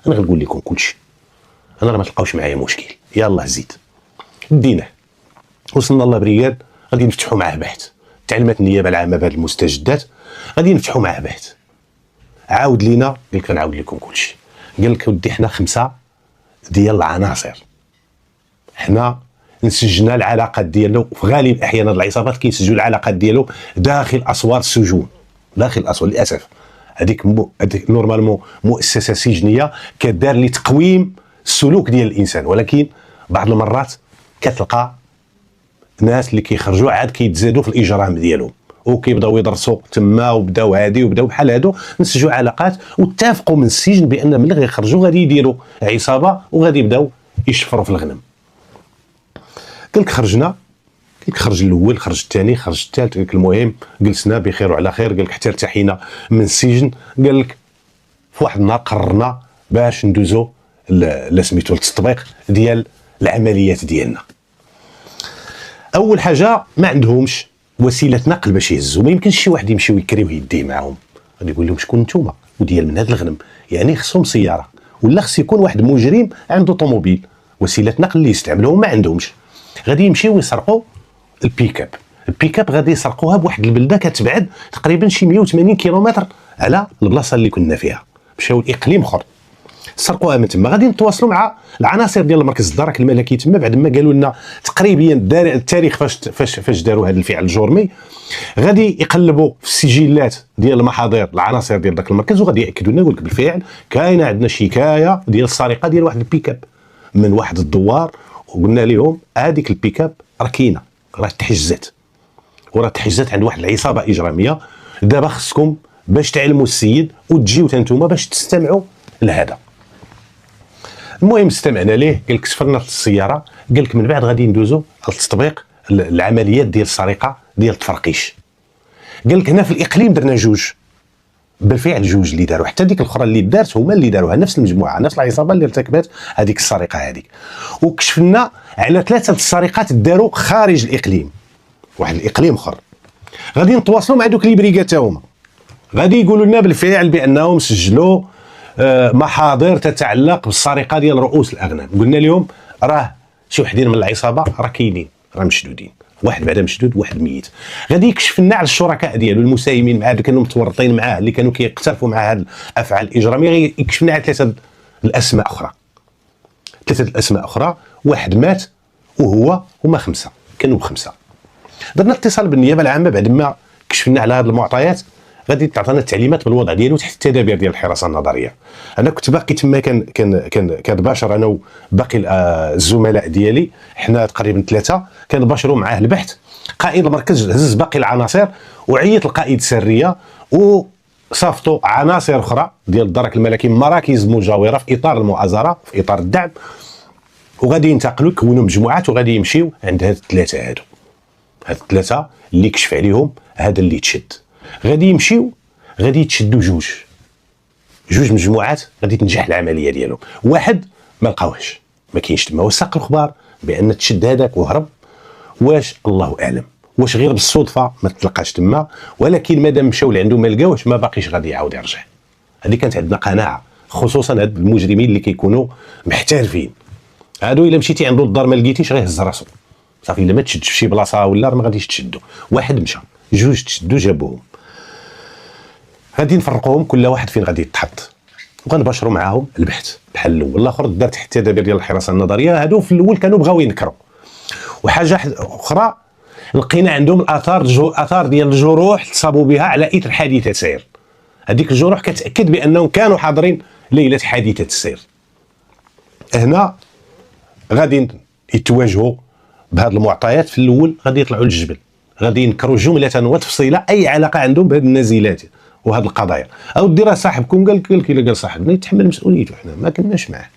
Speaker 1: انا غنقول لكم كل شيء، انا راه ما تلقاوش معايا مشكل. يلاه زيد. ديناه وصلنا لابرياد، غادي نفتحوا معاه بحث. تعلمت النيابه العامه بهذه المستجدات، غادي نفتحوا معاه بحث. عاود لينا، قال لك غنعاود لكم كل شيء. قال لك ودي حنا 5 ديال العناصر، حنا نسجلنا العلاقات ديالو في غالب الاحيان. هاد العصابات كيسجلوا العلاقات ديالو داخل اسوار السجون، داخل الاسوار. للاسف هذيك نورمالمون مؤسسه سجنيه كدار لتقويم السلوك ديال الانسان، ولكن بعض المرات كتلقى ناس اللي كيخرجوا عاد كيتزادوا في الاجرام ديالهم، وكيبداو يدرسوا تما وبداو هادي وبداو بحال هادو نسجوا علاقات واتفقوا من السجن بان ملي غيخرجوا غادي يديروا عصابه وغادي يبداو يشفروا في الغنم. قال لك خرجنا، قال لك خرج الاول، خرج الثاني، خرج الثالث، قال لك المهم جلسنا بخير وعلى خير. قال لك حتى ارتحينا من السجن. قال لك في واحد النهار قررنا باش ندوزو سميتو التطبيق ديال العمليات ديالنا. اول حاجه ما عندهمش وسيله نقل باش يهزوا، ما يمكنش شي واحد يمشي ويكري ويديه معاهم. غادي يقول لهم شكون نتوما وديال من هذا الغنم، يعني خصهم سياره ولا خص يكون واحد مجرم عنده طوموبيل. وسيله نقل اللي يستعملوهم ما عندهمش. غادي يمشيو يسرقوا البيكاب غادي يسرقوها بواحد البلده كتبعد تقريبا شي 180 كيلومتر على البلاصه اللي كنا فيها. مشاو لاقليم اخر سرقوها من تما. غادي نتواصلوا مع العناصر ديال المركز الدرك الملكي تما بعد ما قالوا لنا تقريبا التاريخ فاش داروا هذا الفعل الجرمي. غادي يقلبوا في السجلات ديال المحاضر العناصر ديال ذاك المركز وغادي ياكدوا لنا يقول لك بالفعل كاينه عندنا شكايه ديال السرقه ديال واحد البيكاب من واحد الدوار، وقلنا لهم هذيك البيكاب راه كاينه، راه تحجزات وراه تحجزات عند واحد العصابه اجراميه. دابا خصكم باش تعلموا السيد وتجيو نتوما باش تستمعوا لهذا. المهم استمعنا ليه. قال لك سفرنا في السياره. قال لك من بعد غادي ندوزو على التطبيق العمليات ديال السرقه ديال تفرقيش. قال لك هنا في الاقليم درنا جوج، بالفعل جوج اللي داروا، حتى ديك الاخرى اللي دارت هما اللي داروها، نفس المجموعه نفس العصابه اللي ارتكبت هذيك السرقه هذيك. وكشفنا على 3 السرقات داروا خارج الاقليم، واحد الاقليم اخر. غادي نتواصلوا مع دوك لي بريغات تا هما، غادي يقولوا لنا بالفعل بانهم سجلوا محاضر تتعلق بالسرقه ديال رؤوس الاغنام. قلنا لهم راه شي وحدين من العصابه راه كاينين، راه مشدودين، واحد بعدا مشدود واحد ميت. غادي يكشف لنا على الشركاء ديالو المساهمين معاه اللي كانوا متورطين معاه اللي كانوا كيقترفوا مع هذه الافعال الاجراميه. يكشف لنا على 3 الاسماء اخرى، 3 الاسماء اخرى. واحد مات هما 5 كانوا ب5. درنا اتصال بالنيابه العامه بعد ما كشفنا على هذه المعطيات. غادي تعطينا التعليمات بالوضع ديالو تحت التدابير ديال الحراسه النظريه. انا كنت باقي تما كنباشر انا وباقي الزملاء ديالي، حنا تقريبا 3 كنباشروا معاه البحث. قائد المركز هز باقي العناصر وعيط لقائد السريه وصافطوا عناصر اخرى ديال الدرك الملكي من مراكز مجاوره في اطار المؤازره في اطار الدعم، وغادي ينتقلوا يكونوا مجموعات وغادي يمشيو عند هاد ال3 هادو. هاد ال3 اللي كشف عليهم هذا اللي تشد. غادي يمشيو غادي يتشدوا جوج مجموعات غادي تنجح العمليه ديالهم. واحد ما لقاوهش، ما كاينش تما، وساق الاخبار بان تشد هذاك وهرب. واش الله اعلم، واش غير بالصدفه ما تلقاش تما، ولكن مادام مشاو لعندو ما لقاوش ما باقيش غادي يعاود يرجع. هذه كانت عندنا قناعه، خصوصا هاد المجرمين اللي كيكونوا محترفين. هادو الا مشيتي عنده الدار ما لقيتيش غير هز راسو صافي. الا ما تشدش في شي بلاصه ولا ما غاديش تشدوا. واحد مشى، جوج تشدوا جابوهم. غادي نفرقوهم كل واحد فين غادي يتحط وغنباشروا معاهم البحث بحال الاول. الاخر دار تحت التدابير ديال الحراسه النظريه. هادو في الاول كانوا بغاو ينكروا. وحاجه اخرى لقينا عندهم اثار ديال الجروح تصابوا بها على اثر حادثه سير. هذيك الجروح كتاكد بانهم كانوا حاضرين ليله حادثه السير. هنا غادي يتواجهوا بهذه المعطيات. في الاول غادي يطلعوا للجبل، غادي ينكروا جمله وتفصيله اي علاقه عندهم بهذه النازلات وهذه القضايا. او دير راه صاحبكم قال لك الا قال صاحبنا يتحمل مسؤوليته، حنا ما كناش معاه.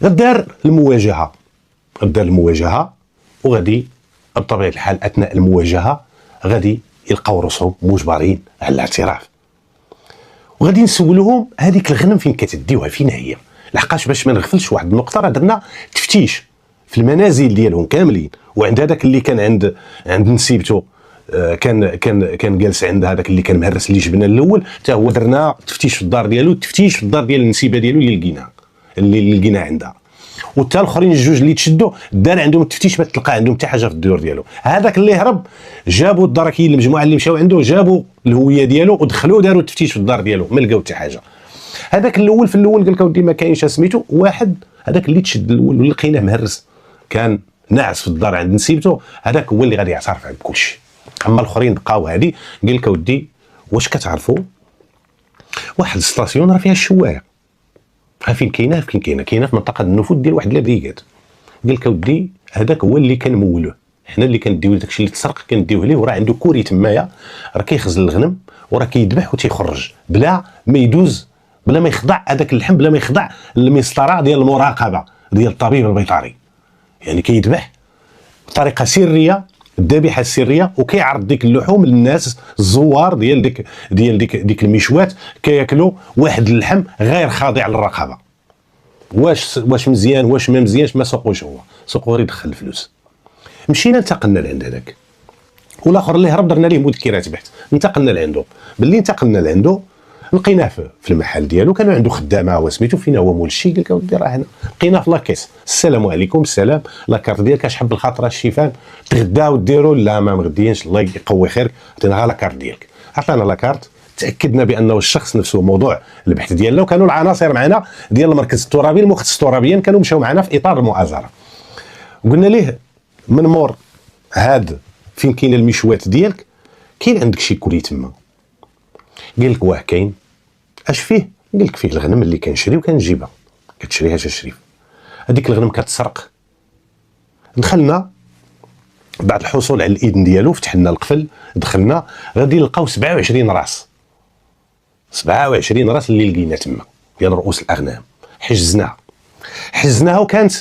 Speaker 1: غدار المواجهه وغادي بطبيعه الحال اثناء المواجهه غادي يلقاو راسهم مجبرين على الاعتراف. وغادي نسولوهم هذيك الغنم فين كتديوها، فين هي؟ لحقاش باش ما نغفلش واحد النقطه، راه درنا تفتيش في المنازل ديالهم كاملين. وعند هذاك اللي كان عند نسيبته كان جالس عند هذاك اللي كان مهرس اللي جبنا الاول، حتى هو درنا تفتيش في الدار ديالو، تفتيش في الدار ديال النسيبه ديالو اللي لقيناها عندها. وحتى الاخرين الجوج اللي تشدوا دار عندهم التفتيش ما تلقى عندهم حتى حاجه في الدور ديالو. هذاك اللي هرب جابوا الدركيين المجموعه اللي مشاو عنده، جابوا الهويه ديالو ودخلوا داروا التفتيش في الدار ديالو ما لقاو حتى حاجه. هذاك الاول في الاول قال لك اودي ما كاينش سميتو واحد. هذاك اللي تشد الاول واللي لقيناه مهرس كان ناعس في الدار عند نسيبته، هذاك هو اللي غادي يعترف على كل شيء. اما الاخرين بقاو هادي. قال لك اودي واش كتعرفوا واحد الستاسيون راه فيها الشوايه، فين كاينه في منطقه النفوذ ديال واحد لابريكات. قال لك اودي هذاك هو اللي كان مولوه حنا اللي كنديو داكشي اللي تسرق كنديوه ليه، وراه عنده كوري تمايا راه كيخزن الغنم وراه كيذبح وتيخرج بلا ما يدوز، بلا ما يخضع هذاك اللحم، بلا ما يخضع للمسطره ديال المراقبه ديال الطبيب البيطري. يعني كيذبح بطريقه سريه، الذبيحه السريه، وكيعرض ديك اللحوم للناس الزوار ديك المشوات كياكلوا واحد اللحم غير خاضع للرقابه. واش مزيان واش ما مزيانش ما سوقوش، هو سوقو غير يدخل الفلوس. مشينا انتقلنا لعند هذاك، والاخر اللي هرب درنا ليه مذكرات بحث. انتقلنا لعنده، باللي انتقلنا لعنده لقيناه في المحل ديالو، كانوا عنده خدامه هو سميتو فينا هو مول الشي. قال لك اودي راه هنا، لقيناه في لاكيس. السلام عليكم. السلام، لاكارت ديالك اش حب الخاطره الشيفان تغداو ديروا؟ لا ما مغديينش، الله يقوي خيرك، عطينا غير لاكارت ديالك. عطانا لاكارت، تاكدنا بانه الشخص نفسه موضوع البحث ديالنا، وكانوا العناصر معنا ديال المركز الترابي المختص ترابيا كانوا مشاو معنا في اطار المؤازره. قلنا ليه من مور هاد فين كاين المشوات ديالك كاين عندك شي كوري تما؟ قال لك واه كاين. اش فيه؟ قال لك فيه الغنم اللي كنشري وكنجيبها. كتشريها شريف، هذيك الغنم كتسرق. دخلنا بعد الحصول على الاذن ديالو، فتحنا القفل، دخلنا غادي نلقاو 27 راس، 27 راس اللي لقينا تما ديال رؤوس الاغنام. حجزناها وكانت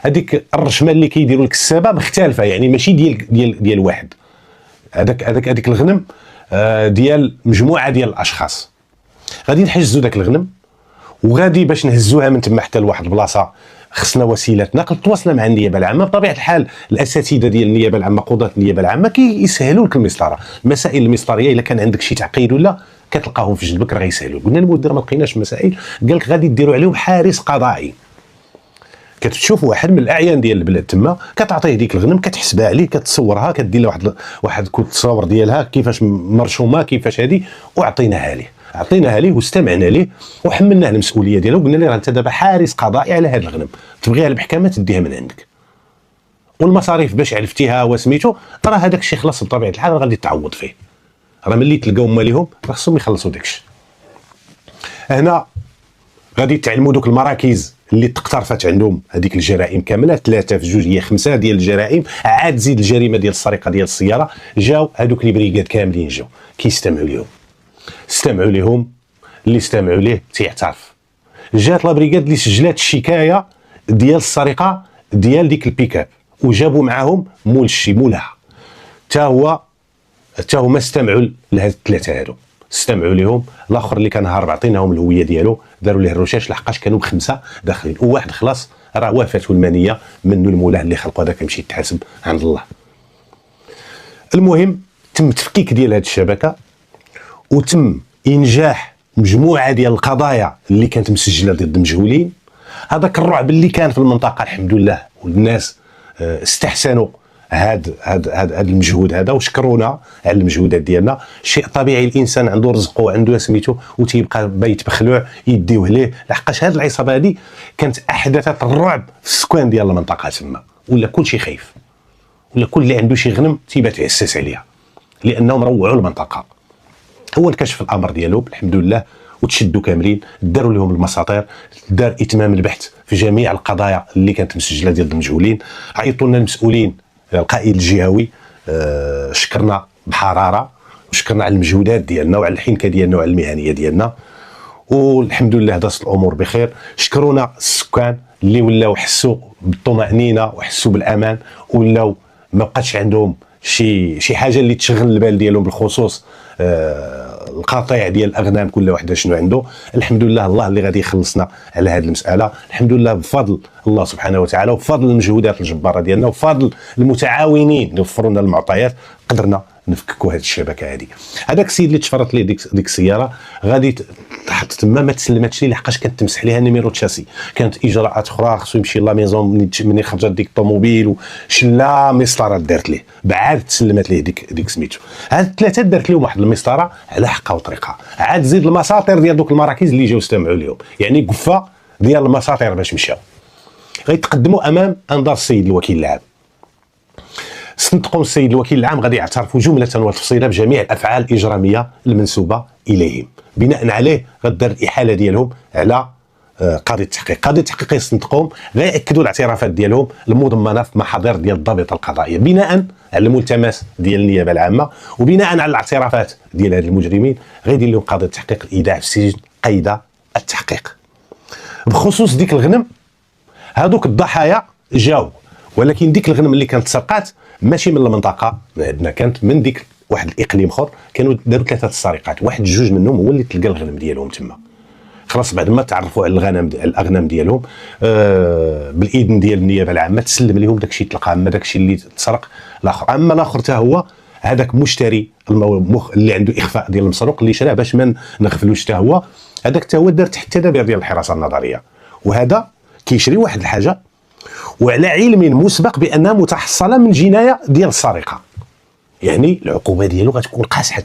Speaker 1: هذيك الرشمه اللي كيديروا لك السبه مختلفه، يعني ماشي ديال واحد. هذاك الغنم ديال مجموعه ديال الاشخاص. غادي نحجزوا داك الغنم، وغادي باش نهزوها من تما حتى لواحد البلاصه خصنا وسيله نقل. تواصلنا مع النيابه العامه، بطبيعه الحال الاساتذه ديال النيابه العامه، قضاه النيابه العامه كيسهلوا لك المسطره. المسائل المسطريه الا كان عندك شي تعقيد ولا كتلقاهم في جنبك راه غيسهلوا. قلنا للمدير ما لقيناش مسائل، قال لك غادي ديروا عليهم حارس قضائي. كتشوف واحد من الاعيان ديال البلاد تما، كتعطيه ديك الغنم، كتحسبها عليه، كتصورها، كدير له واحد كل تصاور ديالها كيفاش مرشومه كيفاش هذه، وعطيناها ليه واستمعنا ليه وحملناه المسؤوليه ديالو. قلنا له انت دابا حارس قضائي على هذا الغنم، تبغيها المحكمه تديها من عندك، والمصاريف باش عرفتيها وسميتو راه هذاك الشيء خلاص بطبيعه الحال غادي تعوض فيه. راه ملي تلقاو ماليهم راه خصهم يخلصوا داك الشيء. هنا غادي تعلموا دوك المراكز اللي تقترفت عندهم هذيك الجرائم كامله، 3 في 2 هي 5 ديال الجرائم، عاد زيد الجريمه ديال السرقه ديال السياره. جاو هذوك لي بريغاد كاملين جاو كيستمعوا ليهم، اللي استمعوا ليه تيعترف. جات لا بريغاد اللي سجلات الشكايه ديال السرقه ديال ديك البيكاب، وجابوا معاهم مول الشي مولها، حتى هما استمعوا لهاد الثلاثه هادو، استمعوا ليهم. الاخر اللي كان هارب عطيناهم الهويه ديالو، داروا ليه الرشاش لحقاش كانوا ب5 داخلين، وواحد خلاص راه وافاته المنيه منه المولاه اللي خلقوا هذا كيمشي يتحاسب عند الله. المهم تم تفكيك ديال هذه الشبكه، وتم انجاح مجموعه ديال القضايا اللي كانت مسجله ضد مجهولين. هذاك الرعب اللي كان في المنطقه الحمد لله، والناس استحسنوا هاد المجهود هذا وشكرونا على المجهودات ديالنا. شيء طبيعي، الانسان عنده رزقه وعنده سميتو وتيبقى بايت بخلوع يديوه ليه، لحقاش هاد العصابه هذه كانت احدثت الرعب في السكان ديال المنطقه تما، ولا كلشي خايف، ولا كل اللي عنده شي غنم تيبات يعسس عليها، لانهم روعوا المنطقه. هو كشف الامر ديالو الحمد لله، وتشدوا كاملين، داروا لهم المساطير، دار اتمام البحث في جميع القضايا اللي كانت مسجله ديال المجهولين. عيطوا لنا المسؤولين، القائد الجهوي شكرنا بحراره، وشكرنا على المجهودات ديالنا وعلى الحنكه ديالنا وعلى المهنيه ديالنا، والحمد لله دازت الامور بخير. شكرونا السكان اللي ولاو حسوا بالطمانينه وحسوا بالامان، ولاو ما بقاتش عندهم شي حاجه اللي تشغل البال ديالهم، بالخصوص القطيع ديال الاغنام كل واحد شنو عنده. الحمد لله الله اللي غادي يخلصنا على هذه المساله، الحمد لله بفضل الله سبحانه وتعالى، وبفضل المجهودات الجباره ديالنا، وبفضل المتعاونين اللي وفروا لنا المعطيات، قدرنا نفككوا هذه الشبكه هذه. هذاك السيد اللي تفرط ليه ديك السياره غادي تحط تما، ما تسلمتش ليه لحقاش كانت تمسح ليها نيميرو تشاسي، كانت اجراءات اخرى، خصو يمشي لا ميزون منين خرجت ديك الطوموبيل وشلا مسطره دارت ليه، بعد تسلمت ليه ديك سميتو. هاد الثلاثه دارت لهم واحد المسطره على حقها وطريقها، عاد زيد المساطير ديال دوك المراكز اللي جاو استمعوا لهم، يعني قفه ديال المساطير باش مشاو. غيتقدموا امام انظار السيد الوكيل العام. استنطقوا السيد الوكيل العام غادي يعترفوا جمله وتفصيلا بجميع الافعال الاجراميه المنسوبه اليهم، بناء عليه غدار الاحاله ديالهم على قاضي التحقيق. قاضي التحقيق يصنتقهم غير ياكدوا الاعترافات ديالهم المضمنه في محاضر ديال الضابطه القضائيه بناء على الملتمس ديال النيابه العامه، وبناء على الاعترافات ديال هاد المجرمين غيدير لهم قاضي التحقيق الايداع في السجن قيد التحقيق. بخصوص ديك الغنم، هادوك الضحايا جاو، ولكن ديك الغنم اللي كانت سرقات ماشي من المنطقه عندنا، كانت من ديك واحد الاقليم اخر. كانوا داروا 3 السرقات، واحد جوج منهم هو اللي تلقى الغنم ديالهم تما. خلاص بعد ما تعرفوا على الاغنام ديالهم بالاذن ديال النيابه العامه تسلم لهم داكشي تلقى، اما داكشي اللي تسرق الاخر. اما الاخر حتى هو هذاك مشتري اللي عنده اخفاء ديال المسروق اللي شراه باش ما نغفلوش، حتى هو هذاك حتى هو دار تحت التدابير ديال الحراسه النظريه. وهذا كيشري واحد الحاجه وعلى علم مسبق بانها متحصله من جنايه ديال السرقه، يعني العقوبه ديالو غتكون قاصحه.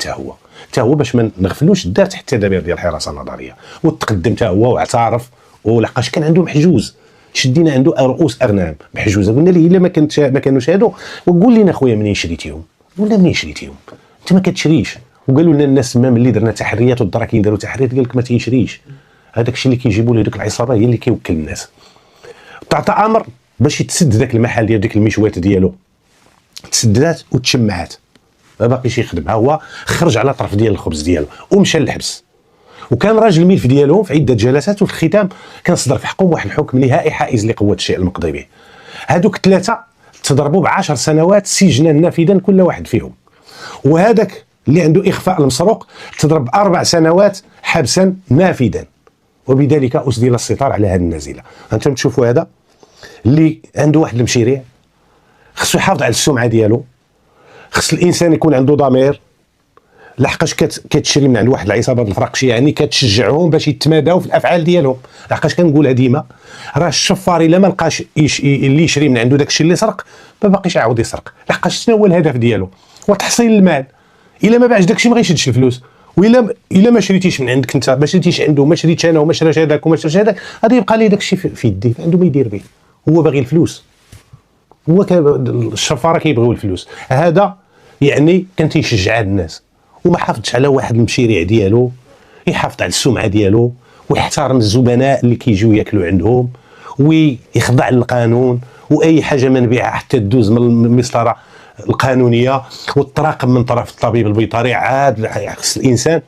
Speaker 1: حتى هو باش ما نغفلوش دار تحت التدابير ديال الحراسه النظريه وتقدم حتى هو واعترف، ولقاش كان عنده محجوز. شدينا عنده رؤوس اغنام محجوزه، قلنا ليه الا ما كانوش هادو، وقول لنا خويا منين شريتيهم؟ قلنا منين شريتيهم؟ انت ما كتشريش. وقالوا لنا الناس تما ملي درنا تحريات والدراكين داروا تحريات قال لك ما تيشريش. هذاك الشيء اللي كيجيبوا له ديك العصابه هي اللي كيوكل الناس. تعطى امر باش يتسد ذاك المحل ديال ديك المشوات ديالو، تسدات وتشمعات، ما باقيش يخدم. ها هو خرج على طرف ديال الخبز ديالو ومشى للحبس. وكان راجل الملف ديالهم في عده جلسات، وفي الختام كان صدر في حقهم واحد الحكم نهائي حائز لقوه الشيء المقضي به. هذوك 3 تضربوا ب10 سنوات سجنا نافذا كل واحد فيهم، وهذاك اللي عنده اخفاء المسروق تضرب 4 سنوات حبسا نافذا. وبذلك اسدل الستار على هذه النازله. انتم تشوفوا هذا اللي عنده واحد المشيريع خصو يحافظ على السمعه ديالو، خص الانسان يكون عنده ضمير، لحقاش كتشري من عند واحد العصابه الفرقشي، يعني كتشجعهم باش يتماداو في الافعال ديالهم. لحقاش كنقولها ديما، راه الشفار الا ما لقاش اللي يشري من عنده داك الشيء اللي سرق ما باقيش يعاود يسرق، لحقاش شنو هو الهدف ديالو؟ هو تحصيل المال. الا ما باعش داك الشيء ما غيشدش الفلوس، الا ما شريتيش من عندك انت، ما شريتيش عنده، ما شريتش انا وما شراش هذاك وما شراش هذاك، غادي يبقى ليه داك الشيء في يديه، عنده ما يدير به. هو باغي الفلوس، هو الشفاره كيبغيو الفلوس. هذا يعني كان تيشجع الناس وما حافظش على واحد المشاريع ديالو، يحافظ على السمعه ديالو ويحترم الزبناء اللي كيجيو ياكلوا عندهم ويخضع للقانون، واي حاجه ما نبيعها حتى تدوز من المسطره القانونيه وتراقب من طرف الطبيب البيطري. عاد خص الانسان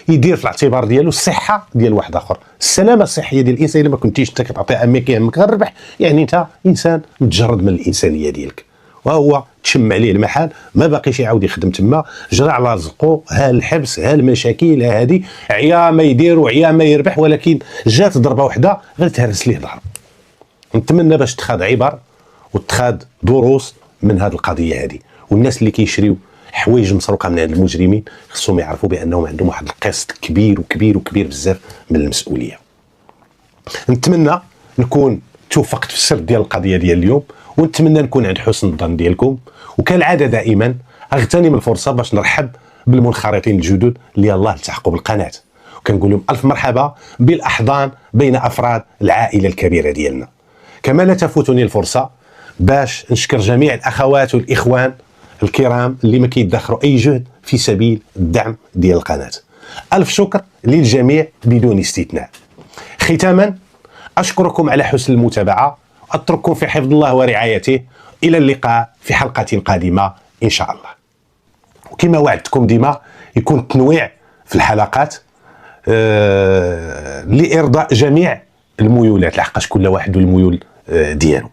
Speaker 1: يدير في الاعتبار ديالو الصحه ديال واحد اخر، السلامه الصحيه ديال الانسان. الا ما كنتيش انت كتعطي امك يهمك غير يعني انت انسان متجرد من الانسانيه ديالك. وهو تشم عليه المحل، ما باقيش يعاود يخدم تما، جرى على رزقه، ها الحبس، ها المشاكل، ها هذه، عيا ما يدير وعيا ما يربح، ولكن جات ضربه واحده غير تهرس ليه ظهر. نتمنى باش تخاد عبر وتخاد دروس من هذه القضيه هذه، والناس اللي كيشريو حوايج مسروقه من عند المجرمين خصهم يعرفوا بانهم عندهم واحد القسط كبير وكبير وكبير بزاف من المسؤوليه. نتمنى نكون توفقت في السرد ديال القضيه ديال اليوم، ونتمنى نكون عند حسن الظن ديالكم. وكالعاده دائما اغتنم الفرصه باش نرحب بالمنخرطين الجدد اللي الله التحقوا بالقناه، وكنقول لهم الف مرحبا بالاحضان بين افراد العائله الكبيره ديالنا. كما لا تفوتني الفرصه باش نشكر جميع الاخوات والاخوان الكرام اللي ما كيدخروا اي جهد في سبيل الدعم ديال القناه. الف شكر للجميع بدون استثناء. ختاما اشكركم على حسن المتابعه، اترككم في حفظ الله ورعايته، الى اللقاء في حلقه قادمه ان شاء الله. وكما وعدتكم ديما يكون التنويع في الحلقات لارضاء جميع الميولات، لحقاش كل واحد والميول ديالو.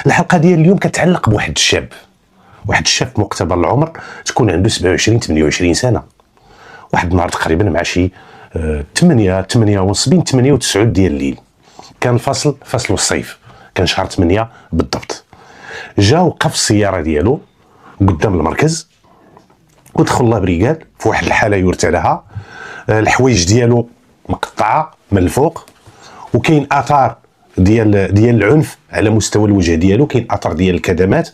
Speaker 1: الحلقه ديال اليوم كتعلق بواحد الشاب، واحد الشاب في مقتبل العمر، تكون عنده 27 28 سنه. واحد النهار تقريبا مع شي 8 ونص 8 و9 ديال الليل، كان فصل الصيف، كان شهر 8 بالضبط. جا وقف السياره ديالو قدام المركز، ودخل الله بريقال في واحد الحاله يرثى لها، الحوايج ديالو مقطعه من الفوق، وكاين اثار ديال العنف على مستوى الوجه ديالو، كاين اثر ديال الكدمات،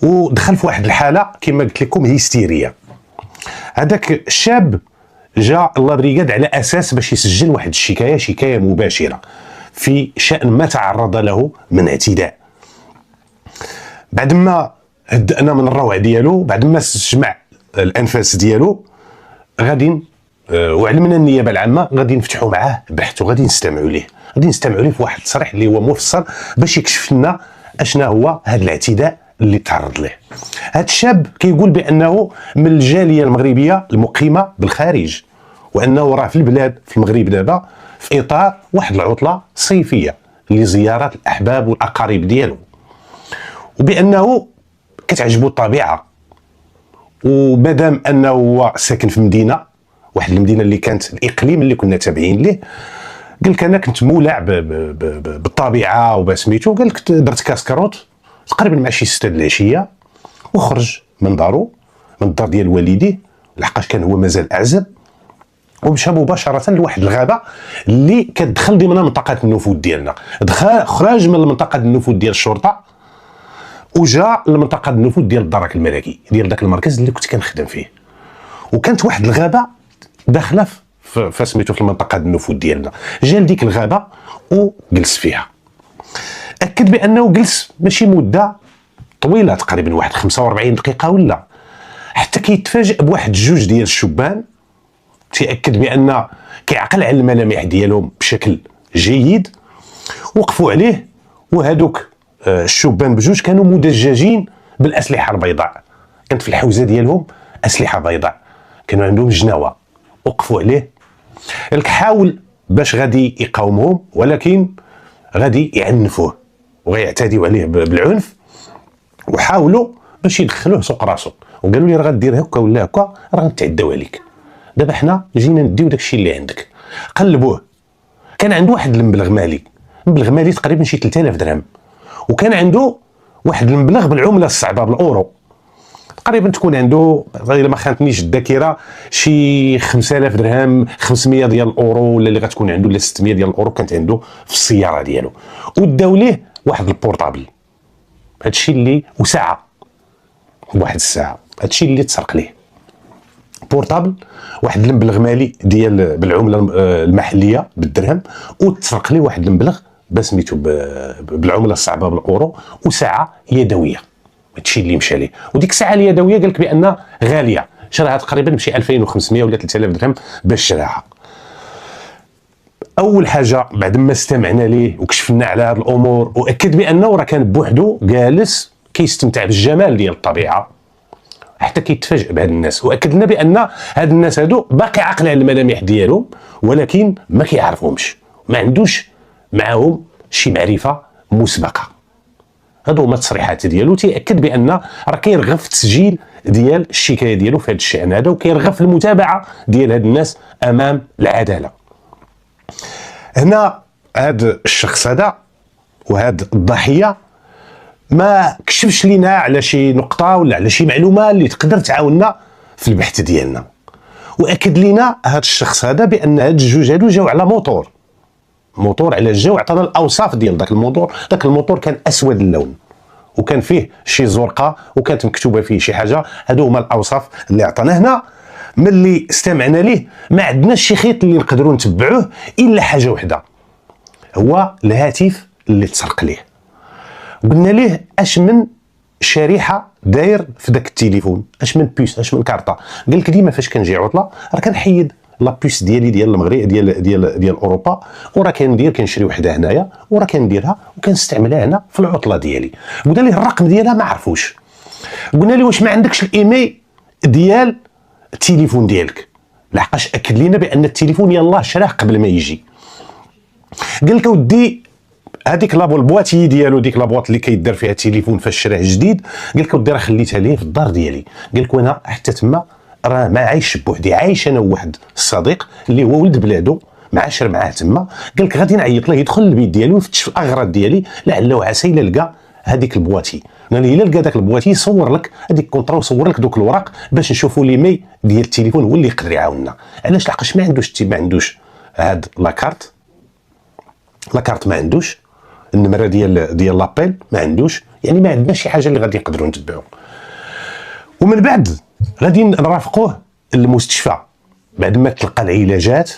Speaker 1: ودخل في واحد الحاله كما قلت لكم هيستيريه. هذاك الشاب جا الله بريقاد على اساس باش يسجل واحد شكايه مباشره في شان ما تعرض له من اعتداء. بعد ما هدأنا من الروع ديالو، بعد ما استجمع الانفاس ديالو، غادي وعلمنا النيابه العامه غادي نفتحوا معاه بحث وغادي نستمعوا ليه، في واحد التصريح اللي هو مفصل باش يكشف لنا اشنا هو هذا الاعتداء اللي تعرض له. هذا الشاب كيقول بانه من الجاليه المغربيه المقيمه بالخارج، وانه راه في البلاد في المغرب دابا في اطار واحد العطله صيفيه لزياره الاحباب والاقارب ديالو، وبانه كتعجبو الطبيعه، ومادام انه هو ساكن في مدينه، واحد المدينه اللي كانت الاقليم اللي كنا تابعين ليه، قال لك انا كنت مولع بالطبيعه وبسميتو، قال لك درت كاسكروت تقريبا مع شي 6 د العشيه وخرج من دارو، من الدار ديال والديه، لحقاش كان هو مازال اعزب، ومشى مباشره لواحد الغابه اللي كتدخل ضمن منطقه النفوذ ديالنا. خرج من منطقه النفوذ ديال الشرطه وجا لمنطقه النفوذ ديال الدرك الملكي، ديال داك المركز اللي كنت كنخدم فيه. وكانت واحد الغابه داخله في سميتو في المنطقه النفوذ ديالنا. جا لديك الغابه وجلس فيها، اكد بانه جلس ماشي مده طويله، تقريبا واحد 45 دقيقه ولا، حتى كيتفاجئ بواحد جوج ديال الشبان تيأكد بان كيعقل على الملامح ديالهم بشكل جيد، وقفوا عليه. وهذوك الشبان بجوج كانوا مدججين بالاسلحه البيضاء، كانت في الحوزه ديالهم اسلحه بيضاء، كانوا عندهم جناوه. وقفوا عليه، قالك حاول باش غادي يقاومهم، ولكن غادي يعنفوه وغيعتديوا عليه بالعنف، وحاولوا باش يدخلوه سوق راسو، وقالوا لي راه غدير هكا ولا هكا راه غنتعداو عليك، دابا حنا جينا نديو داكشي اللي عندك. قلبوه، كان عنده واحد المبلغ مالي تقريبا شي 3000 درهم، وكان عنده واحد المبلغ بالعمله الصعبه بالاورو، تقريبا تكون عنده الا ما خانتنيش الذاكره شي 5000 درهم، 500 ديال الاورو ولا اللي غتكون عنده، ولا 600 ديال الاورو كانت عنده في السياره ديالو. وداو ليه واحد البورطابل، هادشي اللي وساعه، واحد الساعه، هادشي اللي تسرق ليه بورطابل، واحد المبلغ مالي ديال بالعمله المحليه بالدرهم، وتسرق ليه واحد المبلغ بسميتو بالعمله الصعبه بالاورو، وساعه يدويه. هادشي اللي مشى ليه. وديك الساعه اليدويه قال لك بان غاليه، شراها تقريبا بشي 2500 ولا 3000 درهم باش شراها. اول حاجه بعد ما استمعنا ليه وكشفنا على هذه الامور، واكد بانه راه كان بوحدو جالس كيستمتع بالجمال ديال الطبيعه، حتى كيتفاجئ بهاد الناس. واكد لنا بان هاد الناس هادو باقي عاقل على الملامح ديالهم، ولكن ما كيعرفهمش، ما عندوش معاهم شي معرفه مسبقه. هادو هما التصريحات ديالو، تيأكد بان راه كيرغب في تسجيل ديال الشكايه ديالو في هذا الشان هذا، وكيرغب في المتابعه ديال هاد الناس امام العداله. هنا هاد الشخص هذا وهاد الضحيه ما كشفش لينا على شي نقطه ولا على شي معلومه اللي تقدر تعاوننا في البحث ديالنا. واكد لينا هاد الشخص هذا بان هاد الجوج هادو جاو على موطور على الجو، عطانا الاوصاف ديال داك الموطور. داك الموطور كان اسود اللون، وكان فيه شي زرقاء، وكانت مكتوبه فيه شي حاجه. هادو هما الاوصاف اللي عطانا. هنا ملي استمعنا ليه ما عندناش شي خيط اللي نقدروا نتبعوه الا حاجه وحده، هو الهاتف اللي تسرق ليه. قلنا ليه اش من شريحه داير في داك التليفون، اش من بيس، اش من كارطه. قال لك ديما فاش كنجي عطله راه كنحيد لابيس ديالي ديال المغرب ديال اوروبا، وراه كنشري وحده هنايا، وراه كنديرها وكنستعملها هنا في العطله ديالي. قلنا ليه الرقم ديالها ما عرفوش. قلنا ليه واش ما عندكش الايميل ديال التليفون ديالك، لحقاش اكد لينا بان التليفون يلاه شراه قبل ما يجي. قال لك اودي هذيك لابو البواتي ديالو، ديك لابواط اللي كيدار فيها التليفون فاش شراه جديد، قال لك اودي راه خليتها ليه في الدار ديالي. قال لك وانا حتى تما راه ما عايش بوحدي، عايش انا وواحد الصديق اللي هو ولد بلادو معاشر معاه تما. قال لك غادي نعيط له يدخل للبيت ديالي ويفتش في الاغراض ديالي لعله عسى الا لقى هذيك البواتي. قال لي الا لقى داك البواتي يصور لك هذيك الكونطرا ويصور لك دوك الوراق باش نشوفوا لي مي ديال التليفون هو اللي يقدر يعاوننا. علاش؟ لحقاش ما عندوش هاد لاكارت ما عندوش النمره ديال لابيل، ما عندوش، يعني ما عندناش شي حاجه اللي غادي نقدروا نتبعوا. ومن بعد غادي نرافقوه للمستشفى بعد ما تلقى العلاجات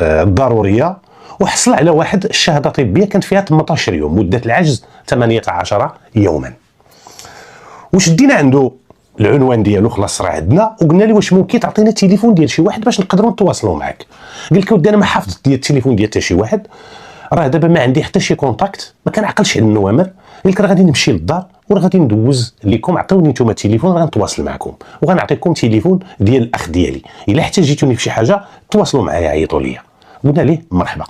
Speaker 1: الضروريه، وحصل على واحد الشهاده طبيه كانت فيها 18 يوم، مده العجز 18 يوما. وشدينا عنده العنوان ديالو خلاص راه عندنا، وقلنا لي واش ممكن تعطينا التليفون ديال شي واحد باش نقدروا نتواصلوا معاك. قال لك اودي انا ما حافظت ديال التليفون ديال حتى شي واحد، راه دابا ما عندي حتى شي كونتاكت، ما كنعقلش على النوامر. قال لك راه غادي نمشي للدار وراه غادي ندوز لكم، عطيوني نتوما التليفون غنتواصل معكم، وغنعطيكم التليفون ديال الاخ ديالي، الا احتاجيتوني في شي حاجه تواصلوا معايا عيطوا لي. قلنا ليه مرحبا.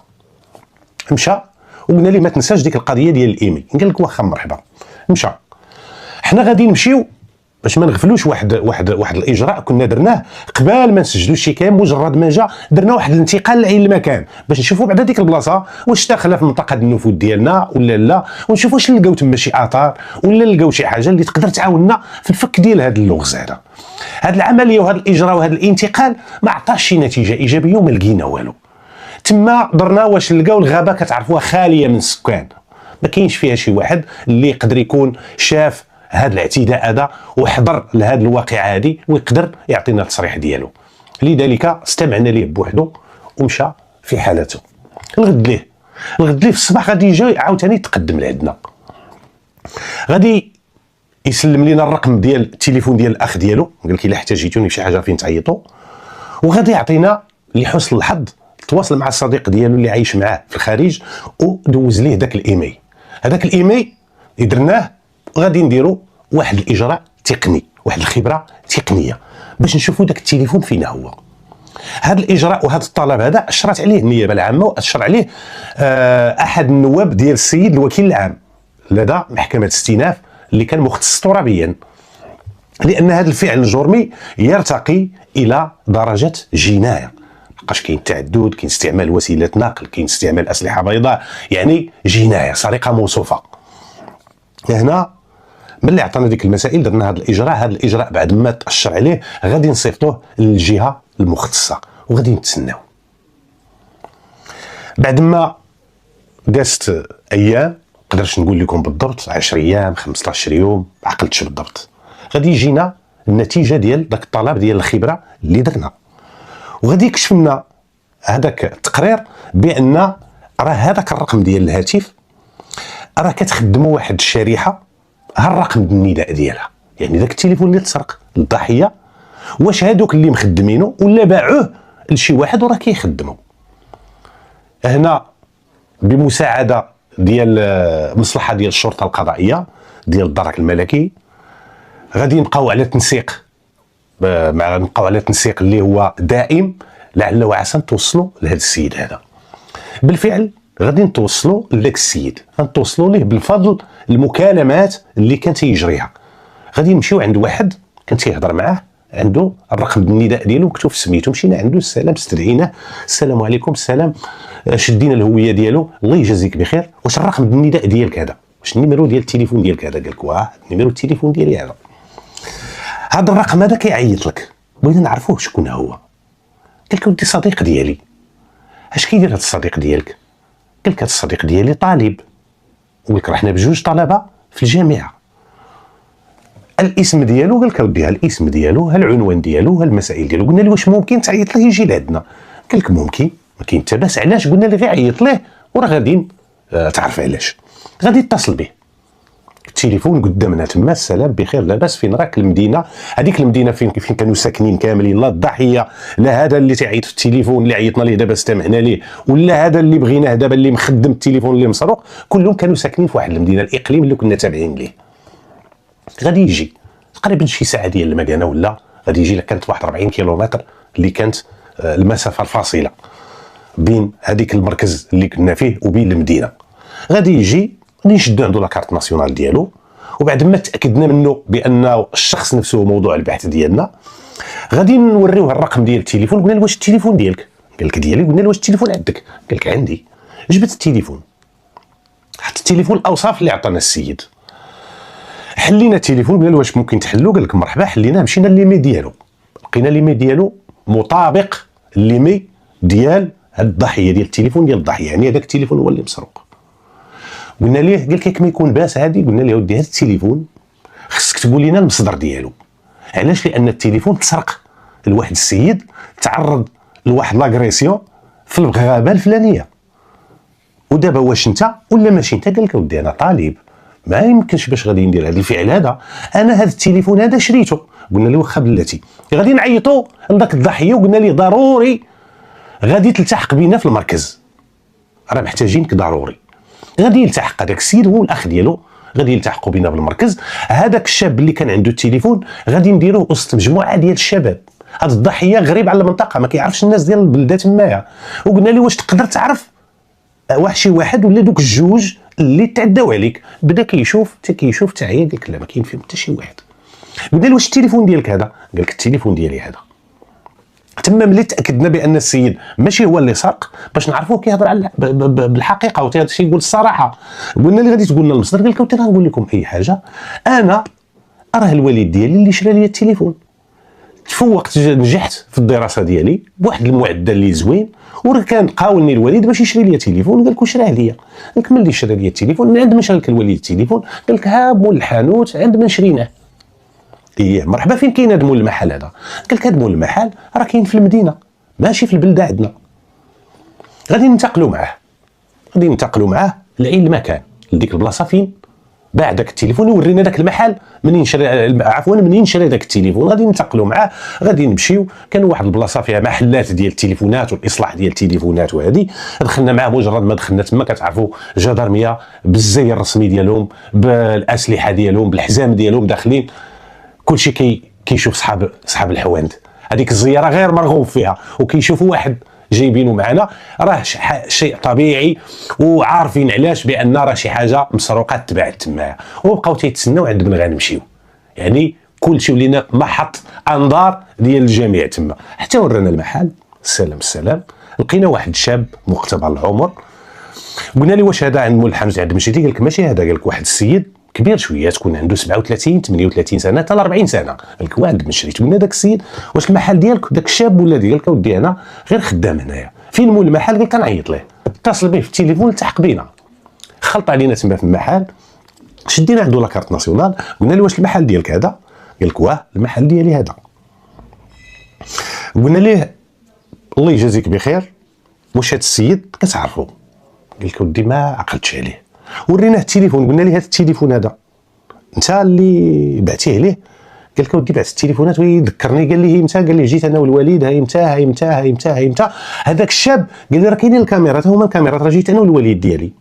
Speaker 1: مشى وقلنا ليه ما تنساش ديك القضيه ديال الايميل. قال لك واخا مرحبا. مشى. حنا غادي نمشيو باش ما نغفلوش واحد الاجراء كنا درناه قبل ما نسجلوا الشكايه. مجرد ما جا درنا واحد الانتقال لعين المكان باش نشوفوا بعدا ديك البلاصه واش داخله في منطقه النفوذ ديالنا ولا لا، ونشوفوا واش نلقاو تما شي اثار ولا نلقاو شي حاجه اللي تقدر تعاوننا في الفك ديال هذا اللغز هذا. هذه العمليه وهذا الاجراء وهذا الانتقال ما عطاش شي نتيجه ايجابيه وما لقينا والو. تما درنا واش نلقاو الغابه كتعرفوها خاليه من السكان، ما كاينش فيها شي واحد اللي يقدر يكون شاف هذا الاعتداء هذا وحضر لهذه الواقعه هذه ويقدر يعطينا التصريح ديالو. لذلك استمعنا ليه بوحده ومشى في حالته. الغد ليه في الصباح غادي يجي عاوتاني يتقدم لعندنا، غادي يسلم لنا الرقم ديال التليفون ديال الاخ ديالو. قال لك الا احتاجيتوني في شي حاجه فين تعيطوا، وغادي يعطينا لحسن الحظ تواصل مع الصديق ديالو اللي عايش معاه في الخارج ودوز ليه داك الايميل. هذاك الايميل اللي درناه غادي نديروا واحد الاجراء تقني، واحد الخبره تقنيه باش نشوفوا داك التليفون فين هو. هذا الاجراء وهذا الطلب هذا اشرت عليه النيابه العامه واشر عليه احد النواب ديال السيد الوكيل العام لدى محكمه الاستئناف اللي كان مختص ترابيا، لان هذا الفعل الجرمي يرتقي الى درجه جنايه. لقاش كاين تعدد، كاين استعمال وسيله نقل، كاين استعمال اسلحه بيضاء، يعني جنايه، سرقه موصوفه. هنا من اللي عطانا ديك المسائل درنا هذا الاجراء بعد ما تاشر عليه غادي نصيفطوه للجهه المختصه وغادي نتسناو. بعد ما دازت ايام، نقدرش نقول لكم بالضبط 10 ايام 15 يوم، ما عقلتش بالضبط، غادي يجينا النتيجه ديال داك الطلب ديال الخبره اللي درنا، وغادي يكشف لنا هذاك التقرير بان راه هذاك الرقم ديال الهاتف راه كتخدموا واحد الشريحه ها الرقم النداء ديالها، يعني داك التليفون اللي تسرق للضحيه واش هادوك اللي مخدمينه ولا باعوه لشي واحد وراه كيخدموا. هنا بمساعده ديال مصلحه ديال الشرطه القضائيه ديال الدرك الملكي غادي نبقاو على تنسيق اللي هو دائم لعل وعسى نتوصلوا لهذا السيد هذا. بالفعل غادي نتوصلوا لذاك السيد، غنتوصلوا ليه بالفضل المكالمات اللي كان تيجريها. غادي نمشيو عند واحد كان تيهضر معاه، عنده الرقم النداء ديالو مكتوب سميتو، مشينا عنده السلام استدعيناه، السلام عليكم السلام، شدينا الهويه ديالو، الله يجازيك بخير، واش الرقم النداء ديالك هذا، واش النيميرو ديال التليفون ديالك هذا؟ قال لك واه نيميرو التليفون ديالي هذا. هذا الرقم هذا كيعيط لك، بغينا نعرفوه شكون هو. قال لك ودي صديق ديالي. اش كيدير هذا الصديق ديالك؟ قال لك هذا الصديق ديالي طالب، وقال لك رحنا بجوج طلبه في الجامعه. الاسم ديالو، قال لك ودي الاسم ديالو، العنوان ديالو، المسائل ديالو. قلنا له واش ممكن تعيط ليه يجي لعندنا؟ قال لك ممكن، ما كاين حتى باس. علاش؟ قلنا له غير عيط ليه وراه غادي تعرف علاش. غادي يتصل به، التليفون قدامنا تما، السلام بخير لاباس، فين راك؟ المدينه هذيك، المدينه فين كانوا ساكنين كاملين، لا الضحيه لا هذا اللي تعيط في التليفون اللي عيطنا ليه دابا استمعنا ليه، ولا هذا اللي بغيناه دابا اللي مخدم التليفون اللي مسروق، كلهم كانوا ساكنين في واحد المدينه، الاقليم اللي كنا تابعين ليه. غادي يجي تقريبا شي ساعه ديال المكانه، ولا غادي يجي لك كانت واحد 40 كيلومتر اللي كانت المسافه الفاصله بين هذيك المركز اللي كنا فيه وبين المدينه. غادي يجي نشدو عنده لاكارت ناسيونال ديالو، وبعد ما تاكدنا منه بان الشخص نفسه موضوع البحث ديالنا، غادي نوريوه الرقم ديال التليفون. قلنا له واش التليفون ديالك؟ قال لك ديالي. قلنا له واش التليفون عندك؟ قال لك عندي. جبت التليفون، حط التليفون الاوصاف اللي عطانا السيد، حلينا التليفون، قلنا له واش ممكن تحلو؟ قال لك مرحبا. حليناه، مشينا ليمي ديالو، لقينا ليمي ديالو مطابق ليمي ديال هاد الضحيه ديال التليفون ديال الضحيه، يعني هذاك التليفون هو اللي مسروق. قلنا ليه، قال لك ما يكون باس عادي. قلنا له ودي هذا التليفون خصك تقول لنا المصدر ديالو. علاش؟ لان التليفون تسرق لواحد السيد تعرض لواحد لاغريسيون في الغابه الفلانيه، ودابا واش انت ولا ماشي انت؟ قال لك ودي انا طالب ما يمكنش باش غادي ندير هذا الفعل هذا. انا هذا التليفون هذا شريته، قلنا له واخا بلاتي، غادي نعيطوا لذاك الضحيه وقلنا ليه ضروري غادي تلتحق بينا في المركز، راه محتاجينك ضروري. غادي يلتحق هذاك السيد هو الاخ ديالو، غادي يلتحقوا بينا بالمركز. هذاك الشاب اللي كان عنده التليفون غادي نديروه وسط مجموعه ديال الشباب. هذا الضحيه غريب على المنطقه، ما كيعرفش الناس ديال البلده تمايا. وقلنا له واش تقدر تعرف شي واحد ولا دوك الجوج اللي تعداو عليك؟ بدا كيشوف حتى هي، قال لك لا ما كاين فيهم حتى شي واحد. قلنا له واش التليفون ديالك هذا؟ قال لك التليفون ديالي هذا. تما ملي تاكدنا بان السيد ماشي هو اللي سرق، باش نعرفوه كيهضر على بالحقيقه وتيهضر يقول الصراحه. قلنا اللي غادي تقول لنا المصدر، قال لك غنقول لكم اي حاجه، انا راه الوالد ديالي اللي شرى لي التليفون. تفوقت نجحت في الدراسه ديالي بواحد المعدل اللي زوين، وراه كان قاولني الوالد باش يشري لي تليفون. قال لك شراه ليا. قال لك ملي شرى لي التليفون من عند من شرى لك الوالد التليفون؟ قال لك ها مول الحانوت عند من شريناه. ايه مرحبا، فين كاين هذا مول المحل هذا؟ قال لك هذا مول المحل راه كاين في المدينه ماشي في البلده عندنا. غادي ننتقلوا معاه لأي المكان، لديك البلاصه فين باع داك التليفون، يورينا داك المحل منين شرى داك التليفون. غادي ننتقلوا معاه، غادي نمشيو. كان واحد البلاصه فيها محلات ديال التليفونات والاصلاح ديال التليفونات، وهذه دخلنا معاه. مجرد ما دخلنا تما كتعرفوا جدارميه بالزي الرسمي ديالهم، بالاسلحه ديالهم، بالحزام ديالهم داخلين، كلشي كيشوف صحاب الحواند. هذيك الزياره غير مرغوب فيها، وكيشوفوا واحد جايبينه معنا راه شيء طبيعي، وعارفين علاش بان راه شي حاجه مسروقه تباعت تمايا، وبقاو تيتسناو عند من غنمشيو. يعني كلشي ولينا محط انظار ديال الجميع تما، حتى ورانا المحل. السلام لقينا واحد شاب مقتبل العمر. قلنا له واش هذا عند مول الحمز عند مشيتي؟ قال لك ماشي هذا. قال لك واحد السيد كبير شويه، تكون عنده 37 38 سنه حتى 40 سنه. قال لك واحد من شريت. قلنا داك السيد واش المحل ديالك؟ داك الشاب ولا ديالك؟ قال لك ودي انا غير خدام هنايا. فين مول المحل؟ قال لك كنعيط ليه، اتصل به في التليفون التحق بينا. خلط علينا تما في المحل، شدينا عنده لاكارت ناسيونال. قلنا له واش المحل ديالك هذا؟ قال لك واه المحل ديالي هذا. قلنا ليه الله يجازيك بخير، واش هذا السيد كتعرفو؟ قال لك ودي ما عقلتش عليه. وريناه التليفون، قلنا ليه هذا التليفون هذا انت اللي بعتيه ليه؟ قال لك ودي بعت التليفونات ويذكرني. قال لي امتى؟ قال لي جيت انا والوالد، هاي امتى. هذاك الشاب قال لي راه كاينين الكاميرات، هما الكاميرات، راه جيت انا والوالد ديالي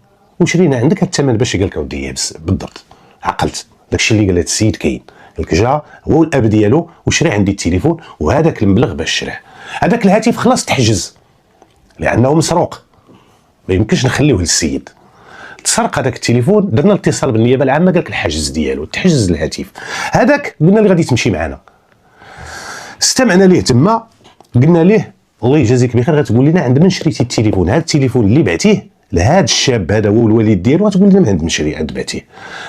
Speaker 1: وشرينا عندك الثمن باش. قال لك ودي يابس بالضبط عقلت داكشي اللي قال هذا السيد كاين. قال لك جا هو الاب ديالو وشري عندي التليفون وهذاك المبلغ باش شراه. هذاك الهاتف خلاص تحجز لانه مسروق، ما يمكنش نخليوه للسيد. تسرق هذاك التليفون، درنا الاتصال بالنيابه العامه، قال لك الحجز ديالو تحجز الهاتف هذاك. قلنا له غادي تمشي معنا، استمعنا ليه تما. قلنا ليه الله يجازيك بخير غتقول لنا عند من شريتي التليفون؟ هذا التليفون اللي بعتيه لهذا الشاب هذا هو الوالد ديالو، غتقول لنا عند من شري عند بعتيه؟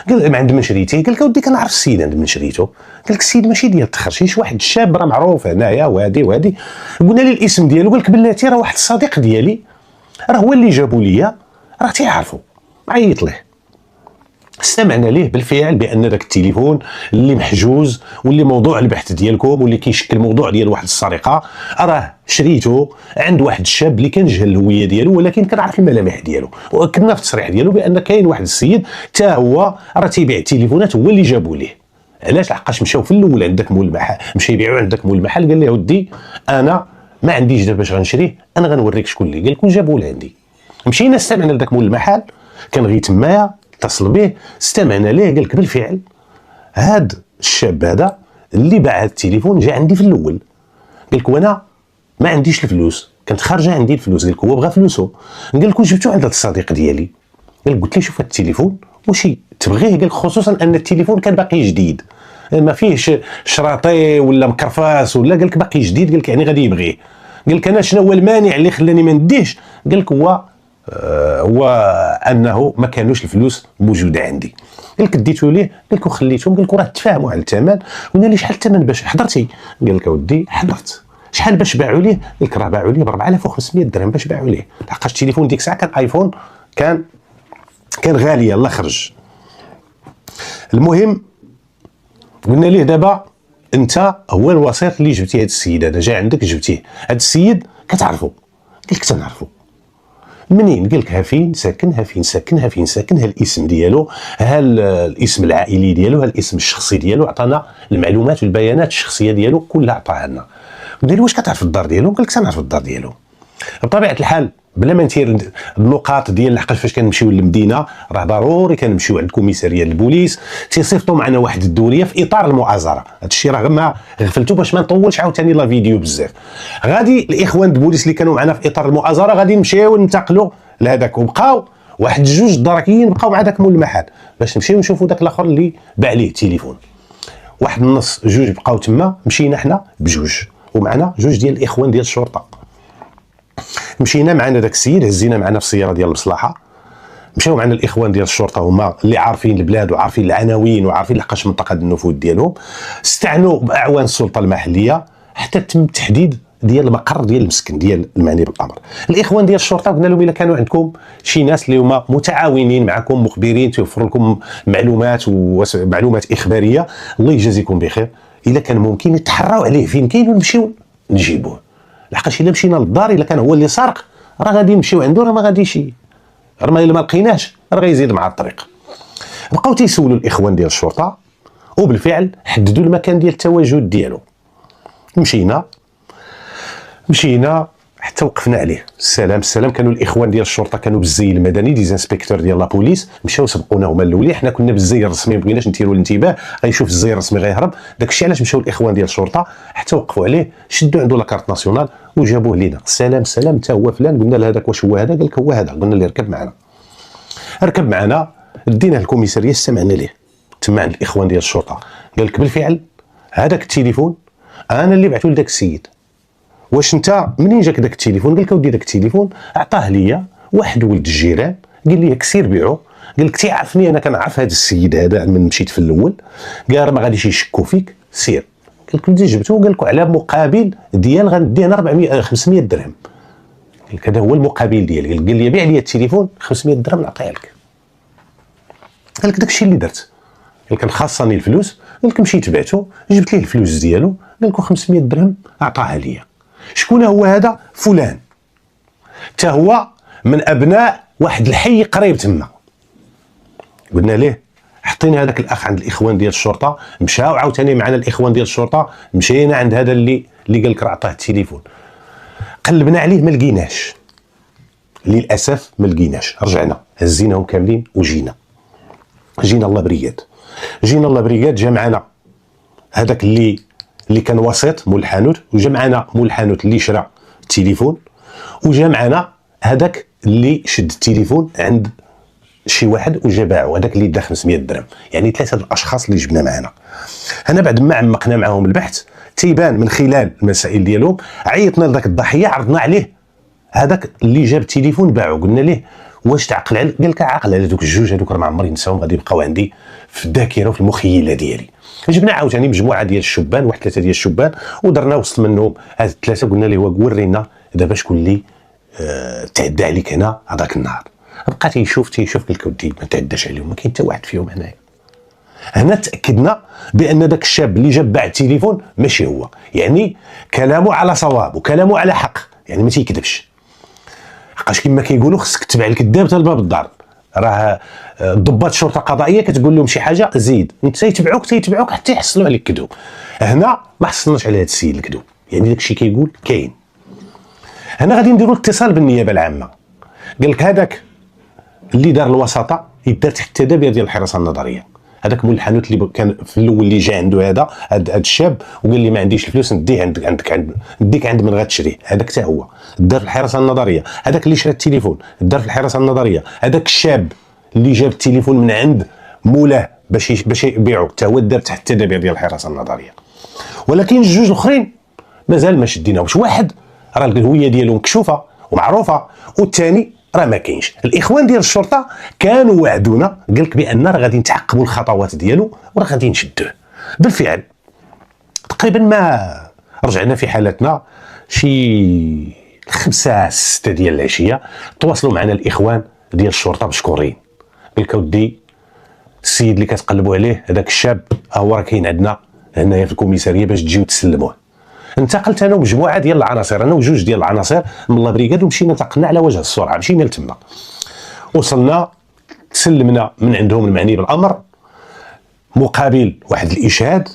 Speaker 1: قال عند من شريتيه؟ قال لك اودي كنعرف السيد عند من شريته. قال لك السيد ماشي ديال التخرشيش، واحد الشاب راه معروف هنايا وهادي. قلنا ليه الاسم ديالو؟ قال لك بلاتي راه واحد الصديق ديالي راه هو اللي جابوا ليا، راه تيعرفوا. عيط ليه، استمعنا ليه بالفعل بان ذاك التليفون اللي محجوز واللي موضوع البحث ديالكم واللي كيشكل موضوع ديال واحد السرقه، راه شريته عند واحد الشاب اللي كنجهل الهويه ديالو، ولكن كنعرف الملامح ديالو. واكدنا في التصريح ديالو بان كاين واحد السيد حتى هو راه تيبيع التليفونات، هو اللي جابوا ليه. علاش؟ لحقاش مشاو في الاول عندك مول المحل، مشى يبيعوا عندك مول المحل. قال لي ودي انا ما عنديش دابا باش غنشريه، انا غنوريك شكون اللي. قال لك جابوا لعندي. مشينا استمعنا لذاك مول المحل، كان غير تمايا، اتصل به استمعنا ليه. قال لك بالفعل هاد الشاب هذا اللي باع هاد التليفون جا عندي في الاول. قال لك وانا ما عنديش الفلوس، كانت خارجه عندي الفلوس. قال لك هو بغى فلوسه. قال لك جبتو عند هاد الصديق ديالي. قال لك قلت لي شوف هاد التليفون واش تبغيه؟ قال لك خصوصا ان التليفون كان باقي جديد، ما فيهش شراطي ولا مكرفاس ولا. قال لك باقي جديد، قال لك يعني غادي يبغيه. قال لك انا شنو هو المانع اللي خلاني ما نديهش؟ قال لك هو انه ما كانوش الفلوس موجوده عندي. قال لك ديتو ليه؟ قال لك وخليتهم. قال لك راه تفاهموا على الثمن. قلنا ليه شحال الثمن باش حضرتي؟ قال لك اودي حضرت. شحال باش باعوا ليه؟ قال لك راه باعوا ليه ب 4500 درهم باش باعوا ليه، لحقاش التليفون ديك الساعه كان ايفون، كان غالي الله خرج. المهم قلنا ليه دابا انت هو الوسيط اللي جبتي هذا السيد هذا، جا عندك جبتيه. هذا السيد كتعرفو؟ قال لك تنعرفو. منين؟ قال لك ها فين ساكن، ها فين ساكن، ها فين ساكن، ها الاسم ديالو، ها الاسم العائلي ديالو، ها الاسم الشخصي ديالو. عطانا المعلومات والبيانات الشخصيه ديالو كلها عطاها لنا. قلنا له واش كتعرف الدار ديالو؟ قال لك تنعرف الدار ديالو. بطبيعه الحال بلا ما ندير النقاط ديال لحقاش فاش كنمشيو للمدينه راه ضروري كنمشيو عند كوميساريه البوليس تيصيفطوا معنا واحد الدوريه في اطار المؤازره. هذا الشيء راه ما غفلتو باش ما نطولش عاوتاني لا فيديو بزاف. غادي الاخوان البوليس اللي كانوا معنا في اطار المؤازره غادي نمشيو ننتقلوا لهذاك، وبقاو واحد جوج دراكيين بقاو مع داك مول المحل باش نمشيو نشوفوا داك الاخر اللي باع ليه التليفون. واحد النص جوج بقاو تما، مشينا حنا بجوج ومعنا جوج ديال الاخوان ديال الشرطه. مشينا معنا داك السيد، هزينا معنا في السياره ديال المصلحه، مشاو معنا الاخوان ديال الشرطه هما اللي عارفين البلاد وعارفين العناوين وعارفين لحقاش منطقه النفوذ ديالهم. استعنوا باعوان السلطه المحليه حتى تم التحديد ديال المقر ديال المسكن ديال المعني بالامر. الاخوان ديال الشرطه قلنا لهم الا كانوا عندكم شي ناس اللي هما متعاونين معكم مخبرين توفروا لكم معلومات ومعلومات اخباريه، الله يجازيكم بخير، الا كان ممكن يتحراو عليه فين كاين ونمشيو نجيبوه. لحقاش الا مشينا للدار الا كان هو اللي سارق راه غادي نمشيو عنده، راه ما غاديش راه الا ما لقيناش راه غيزيد مع الطريق. بقاو تيسولوا الاخوان ديال الشرطه وبالفعل حددوا المكان ديال التواجد ديالو. مشينا حتى وقفنا عليه. السلام كانوا الاخوان ديال الشرطه كانوا بالزي المدني دي زانسبكتور ديال لا بوليس، مشاو سبقونا هما الاولين. حنا كنا بالزي الرسمي ما بغيناش نثيروا الانتباه، غيشوف الزي الرسمي غيهرب. داكشي علاش مشاو الاخوان ديال الشرطه حتى وقفوا عليه، شدوا عنده لاكارت ناسيونال وجابوه لينا. سلام انت هو فلان؟ قلنا له هذاك واش هو هذا؟ قال لك هو هذا. قلنا له ركب معنا ديناه الكوميساريه، استمعنا ليه تما عند الاخوان ديال الشرطه. قال لك بالفعل هذاك التليفون انا اللي بعثو لذاك السيد. واش انت منين جاك داك التليفون؟ قال لك اودي داك التليفون عطاه ليا واحد ولد الجيران، قال لي سير بيعو. قال لك تيعرفني انا كنعرف هذا السيد هذا من مشيت في الاول، قال ما غاديش يشكوا فيك سير. قال لك ولدي جبتو، قال لك على مقابل ديال غندي انا 500 درهم. قال لك هذا هو المقابل ديالي. قال لي بيع لي التليفون 500 درهم نعطيها لك. قال لك داكشي اللي درت. قال لك خاصني الفلوس. قال لك مشيت بعتو جبت ليه الفلوس ديالو، قال لك 500 درهم عطاها ليا. شكون هو هذا؟ فلان، تا هو من ابناء واحد الحي قريب تما. قلنا ليه حطينا هذاك الاخ عند الاخوان ديال الشرطه، مشاو عاوتاني معنا الاخوان ديال الشرطه، مشينا عند هذا اللي قال لك راه عطاه التليفون. قلبنا عليه ما لقيناش، للاسف ما لقيناش. رجعنا هزيناهم كاملين وجينا الله برياد. جا معنا هذاك اللي كان وسيط مول الحانوت، وجا معنا مول الحانوت اللي شرى التليفون، وجا معنا هذاك اللي شد التليفون عند شي واحد وجا باعو، هذاك اللي دا 500 درهم. يعني ثلاثه الاشخاص اللي جبنا معنا. انا بعد ما عمقنا معهم البحث تيبان من خلال المسائل ديالهم، عيطنا لذاك الضحيه عرضنا عليه هذاك اللي جاب التليفون باعو. قلنا ليه واش تعقل على؟ قال لك عاقل على دوك الجوج هذوك، راه ما عمري نساهم، غادي يبقاو عندي في الذاكره وفي المخيله ديالي. جبنا عاوتاني مجموعه ديال الشبان، واحد ثلاثه ديال الشبان، ودرنا وسط منهم هاد الثلاثه. قلنا ليه ورينا دابا شكون اللي تعدى عليك هنا هذاك النهار. بقى تيشوف قال لك ودي ما تعداش عليهم، ما كاين حتى واحد فيهم هنايا. هنا تاكدنا بان داك الشاب اللي جاب باع التليفون ماشي هو، يعني كلامه على صواب وكلامه على حق، يعني ما تيكذبش. حقاش كما كيقولوا خصك تتبع الكذاب حتى لباب الدار. راه ضباط الشرطه القضائيه كتقول لهم شي حاجه زيد، انت تيتبعوك حتى يحصلوا عليك كذوب. هنا ما حصلناش على هذا السيد الكذوب، يعني داكشي كيقول كاين. هنا غادي نديروا اتصال بالنيابه العامه. قال لك هذاك اللي دار الوساطه يدار تحت التدابير ديال الحراسه النظريه. هذاك مول الحانوت اللي كان في الاول اللي جا عنده هذا الشاب وقال لي ما عنديش الفلوس نديه نديك عند من غتشريه، هذاك حتى هو دار في الحراسه النظريه. هذاك اللي شرى التليفون دار في الحراسه النظريه. هذاك الشاب اللي جاب التليفون من عند مولاه باش يبيعو حتى هو دار تحت التدابير ديال الحراسه النظريه. ولكن الجوج الاخرين مازال ما شديناهمش. واحد راه الهويه ديالو مكشوفه ومعروفه، والثاني راه ما كاينش. الاخوان ديال الشرطه كانوا وعدونا، قال لك بان راه غادي نتعقبوا الخطوات ديالو وراه غادي نشدوه. بالفعل تقريبا ما رجعنا في حالتنا شي 5-6 ديال العشيه، تواصلوا معنا الاخوان ديال الشرطه مشكورين. قال لك اودي السيد اللي كتقلبوا عليه هذاك الشاب هو راه كاين عندنا هنايا في الكوميساريه باش تجيو تسلموه. انتقلت انا ومجموعه ديال العناصر، انا وجوج ديال العناصر من لا بريغاد، ومشينا انتقلنا على وجه السرعه، مشينا لتما، وصلنا سلمنا من عندهم المعني بالامر مقابل واحد الاشهاد،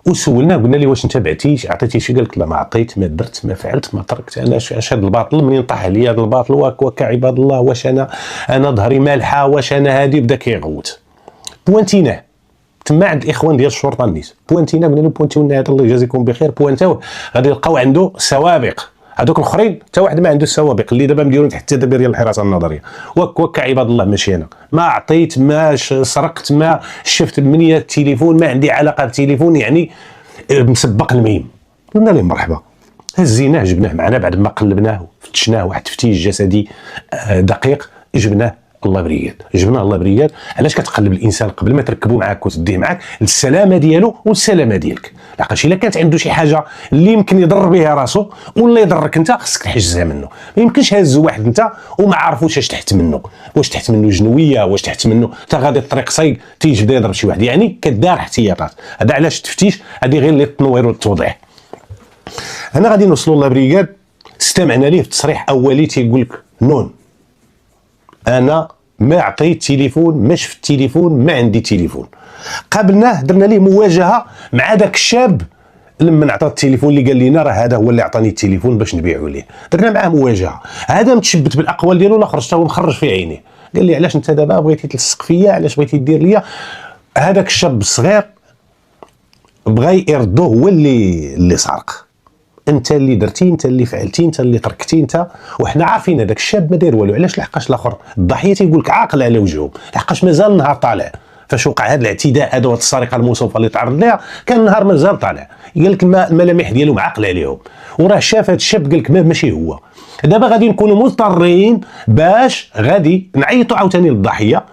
Speaker 1: وسولناه قلنا لي واش انت بعتي عطيتي شي؟ قال لك لا ما عطيت، ما درت، ما فعلت، ما تركت، انا اش هذا الباطل منين طاح لي هذا الباطل؟ وكا عباد الله، واش انا ظهري مالحه، واش انا هادي؟ بدا كيغوت. بوانتيناه تما عند الاخوان ديال الشرطه النيس، بوانتينا قلنا له بوانتيو لنا هذا الله يجازيكم بخير، بوانتاوه غادي يلقاو عنده سوابق، هذوك الاخرين حتى واحد ما عنده السوابق اللي دابا مديرون تحت التدابير ديال الحراسه النظريه. وكا عباد الله ماشي انا، ما عطيت، ما سرقت، ما شفت منية التليفون، ما عندي علاقه بالتليفون، يعني مسبق الميم. قلنا له مرحبا، هزيناه جبناه معنا بعد ما قلبناه وفتشناه واحد تفتيش جسدي دقيق، جبناه الله برياد، جبناه الله برياد. علاش كتقلب الانسان قبل ما تركبو معاك وتديه معاك للسلامه ديالو والسلامه ديالك؟ لحقاش الا كانت عنده شي حاجه اللي يمكن يضر بها راسو ولا يضرك انت، خصك تحجزها منه. ما يمكنش هازو واحد انت وما عارفوش اش تحت منه، واش تحت منه جنويه، واش تحت منه حتى غادي الطريق صايق تيجي بدا يضرب شي واحد، يعني كدار احتياطات. هذا علاش التفتيش، هذه غير للتنوير والتوضيح. هنا غادي نوصلوا لابريغاد، استمعنا ليه في تصريح اولي تيقول لك نون، انا ما عطيت تليفون، ما شفت تليفون، ما عندي تليفون. قابلناه درنا ليه مواجهه مع داك الشاب لما عطى التليفون اللي قال لنا راه هذا هو اللي عطاني التليفون باش نبيعو ليه، درنا معاه مواجهه. هذا متشبت بالاقوال ديالو، لا خرجت هو مخرج في عينيه، قال لي علاش انت دابا بغيتي تلصق فيا، علاش بغيتي دير ليا؟ هذاك الشاب الصغير بغى يردو هو اللي سرق، انت اللي درتي، انت اللي فعلتي، انت اللي تركتي انت، وحنا عارفين هذاك الشاب ما داير والو. علاش؟ لحقاش الاخر الضحيه تيقول لك عاقل على وجههم، لحقاش مازال النهار طالع. فاش وقع هذا الاعتداء هذا والسرقه الموصوفه اللي تعرض لها، كان النهار مازال طالع، قال لك الملامح ديالهم عاقل عليهم، وراه شاف هذا الشاب قال لك ماشي هو. دابا غادي نكونوا مضطرين باش غادي نعيطوا عاوتاني للضحيه،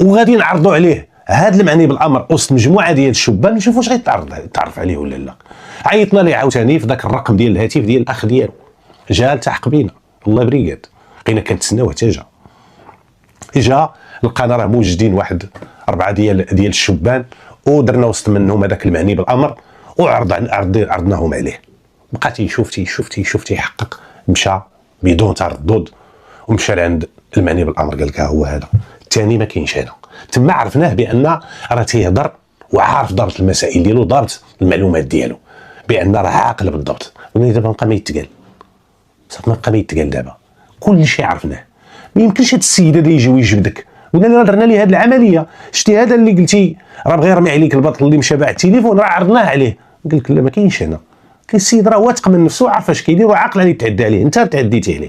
Speaker 1: وغادي نعرضوا عليه هذا المعني بالامر وسط مجموعه ديال الشبان، نشوفوا واش غيتعرف عليه ولا لا. عيطنا ليه عاوتاني في ذاك الرقم ديال الهاتف ديال الاخ ديالو، جا التحق بينا الله برياد، بقينا كنتسناوه حتى جا لقانا راه موجدين واحد 4 ديال الشبان، ودرنا وسط منهم هذاك المعني بالامر وعرضناهم عليه. بقى تيشوف تيحقق، مشى بدون تردد ومشى لعند المعني بالامر، قال لك ها هو هذا الثاني ما كاينش هذا. تما عرفناه بان راه تيهضر وعارف ضابط المسائل ديالو، ضابط المعلومات ديالو، بان راه عاقل بالضبط. ولكن دابا بقى ما يتقال، صافي ما بقى ما يتقال، دابا كل شيء عرفناه. ما يمكنش هاد السيد هذا يجي ويجبدك. قلنا درنا ليه هاد العمليه، شتي هذا اللي قلتي راه بغى يرمي عليك البطل اللي مشى باع التليفون، راه عرضناه عليه، قال لك لا ما كاينش هنا. السيد راه واثق من نفسه، عارف اش كيدير وعاقل عليه، تعدى عليه، انت تعديتي عليه.